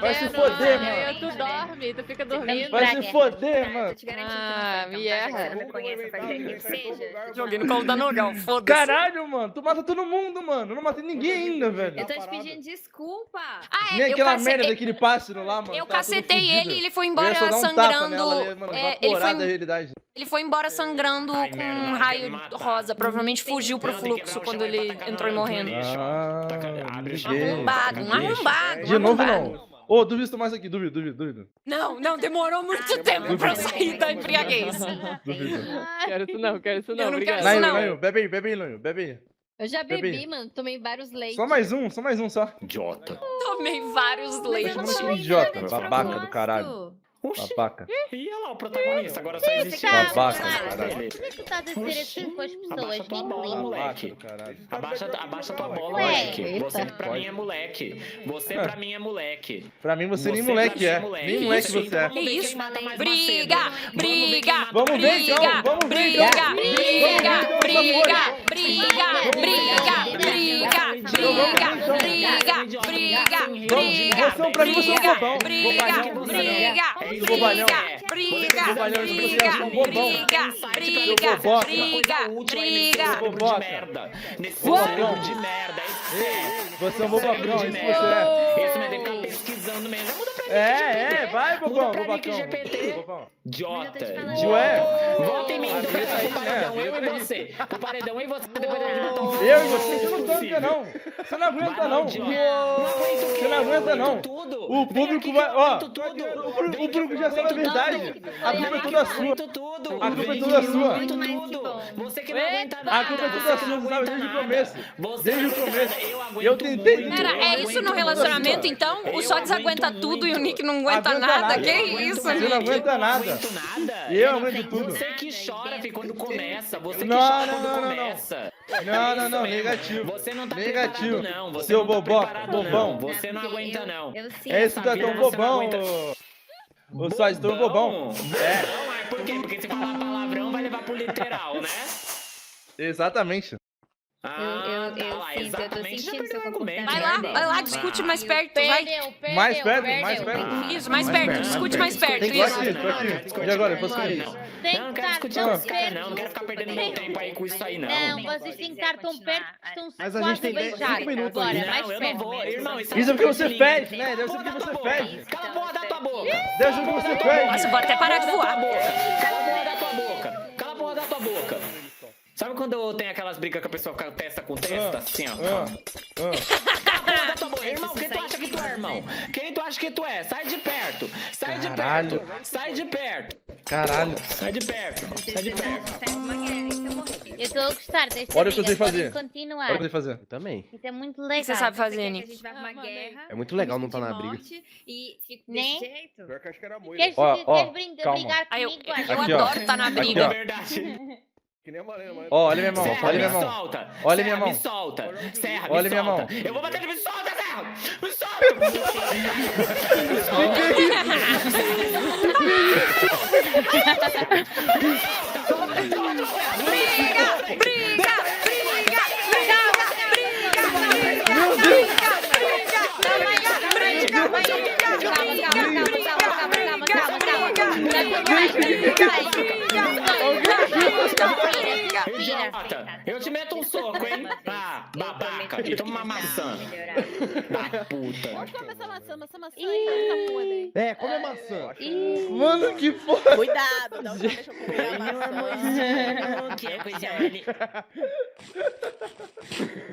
Vai se foder, mano. Tu dorme, tu fica dormindo. Vai se foder, mano. Ah, me erra. Não me conhece, faz tempo que seja. Joguei no colo da Nogal, foda-se. Caralho, mano. Tu mata todo mundo, mano. Eu não matei ninguém ainda, velho. Eu tô te pedindo desculpa. Ah, Nem eu aquela cacetei- merda daquele pássaro lá, mano. Eu tava todo cacetei fudido. ele e ele foi Eu ia embora só dar um tapa sangrando. nela ali, mano, ele, evaporar da foi, realidade. ele foi embora sangrando com um raio rosa. Provavelmente fugiu pro fluxo quando ele entrou e morrendo. Ah, liguei. Um arrombado. De novo, arrombado. não. Ô, duvido se tomar isso aqui, duvido. Não, demorou muito tempo pra eu sair da embriaguez. Duvido. Quero isso não, Eu não obrigado. quero isso. Nail, bebe aí, Nail, bebe aí. Eu já Bebê. bebi, mano. Tomei vários leites. Só mais um só. Idiota. Tomei vários Tá leites. chamando de idiota, babaca do caralho. Oxi. Babaca. E olha lá o protagonista, agora só existe Babaca, ele. caralho. Ele. Por que tu tá descer assim com as pessoas? Abaixa tua bola, Ninguém. moleque. Babaca do caralho. Abaixa tua bola, Ué, moleque. eita. Você pra mim é moleque. Você pra mim é moleque. Pra mim você nem Você moleque pra é. mim é Nem moleque Então você é. vamos ver Que quem isso? mata mais Briga, Macedo. briga, Vamos ver então, briga, vamos ver briga, então. briga, Vamos ver briga, então, briga, briga, briga, briga, briga, Você pra mim você é um bobão. briga, Bobalhão. briga, Seu bobalhão. briga, Bobalhão, você briga, é um bobão. briga, boboca. briga, Grupo de Boboca. merda. Nesse Bobocão. grupo de merda. Você é um bobacão, isso de você merda. é. Esse vai ter que ficar pesquisando mesmo. Muda pra mim. Vai, bobão, Muda pra bobacão. Nick GPT. Bobão. Idiota. Ué? Volta em mim. Ah, Pro aí, paredão, né? eu e você. Pro paredão, eu e você. Depois a gente botar um Eu e você não tanca não. Você não aguenta não. Você não aguenta não. O público vai, ó. O público já sabe a verdade. A culpa é toda sua. A culpa é toda sua. Muito mais que bom. Você que não aguenta nada. A culpa é toda sua, sabe? Desde o começo. Você Desde o não aguenta começo. nada. Eu aguento Eu tentei. muito, Pera, eu é isso aguento no relacionamento, muito. então? O Eu Sodes aguenta aguento tudo e o muito. Nick não aguenta Aguenta nada? nada. Que Eu aguento isso, Você não Nick? aguenta Eu não nada. aguento nada. Eu aguento tudo. Você que chora, fi, quando começa. Você que Não, chora não, quando não, não, começa. Não, Isso mesmo. negativo. Você não tá Negativo. preparado, não. Você Seu não tá boboca, preparado, bobão. não. Você não aguenta, não. Eu sinto. É isso que tá vida tão você não bobão. aguenta. O Sodes tão bobão. Bobão, é por quê? Porque se falar palavrão vai levar pro literal, né? Exatamente. Ah, tá eu lá, sinto, eu tô exatamente. sentindo seu argumento, comportamento. Vai lá, discute mais perto, vai. Perdeu. Mais perto. Isso, mais perto, discute mais perto, Tô isso. aqui. E agora, depois que Não, isso? Tem não, não que quero estar discutir tão com os caras, perto. não. Não quero ficar perdendo meu tempo aí com isso aí, não. Não, vocês têm que estar tão perto que estão Mas a quase gente tem beijar. 5 minutos Bora, ainda. mais Não, eu perto. não vou. Irmão, Isso é porque você fede, né? Deve ser Cala a porque você boca. fede. Cala a porra da tua boca. Deve ser porque você fede. Nossa, eu vou até parar de voar. Cala a porra da tua boca. Cala a porra da tua boca. Sabe quando tem aquelas brigas que a pessoa fica testa com testa? Assim, ó. Cala a porra da tua boca. Irmão, quem tu acha que tu é, irmão? Quem tu acha que tu é? Sai de perto. Sai de Caralho. perto. Sai de perto. Caralho. Sai de perto. Sai de perto. Eu estou a gostar desta Olha o que eu sei vida, fazer. podem continuar. Olha o que eu fazer. Eu também. Isso é muito O legal. que você sabe fazer, Que a Nick? gente vai pra uma guerra. É muito legal não estar na discutir briga. morte E fica Né? desse jeito. Pior que acho que era Queres, Ó, queres calma. brigar Ah, eu comigo? Olha, Aqui, ó. adoro estar na Aqui, briga. É ó. verdade. Que nem a Marina, Ó, olha minha mão, Serra, olha minha me mão. solta. Olha Serra, minha mão. Me solta. Serra, Olha me minha solta. mão. Eu vou bater, me solta, Serra. Me solta. Briga, briga, briga, Idiota. Eu te meto um soco, hein? Ah, babaca. Toma uma maçã. Da puta. Pode comer essa maçã aí tá podre. É, come a maçã. Mano, que porra. Cuidado, não deixa eu comer a maçã. Que coisa ali.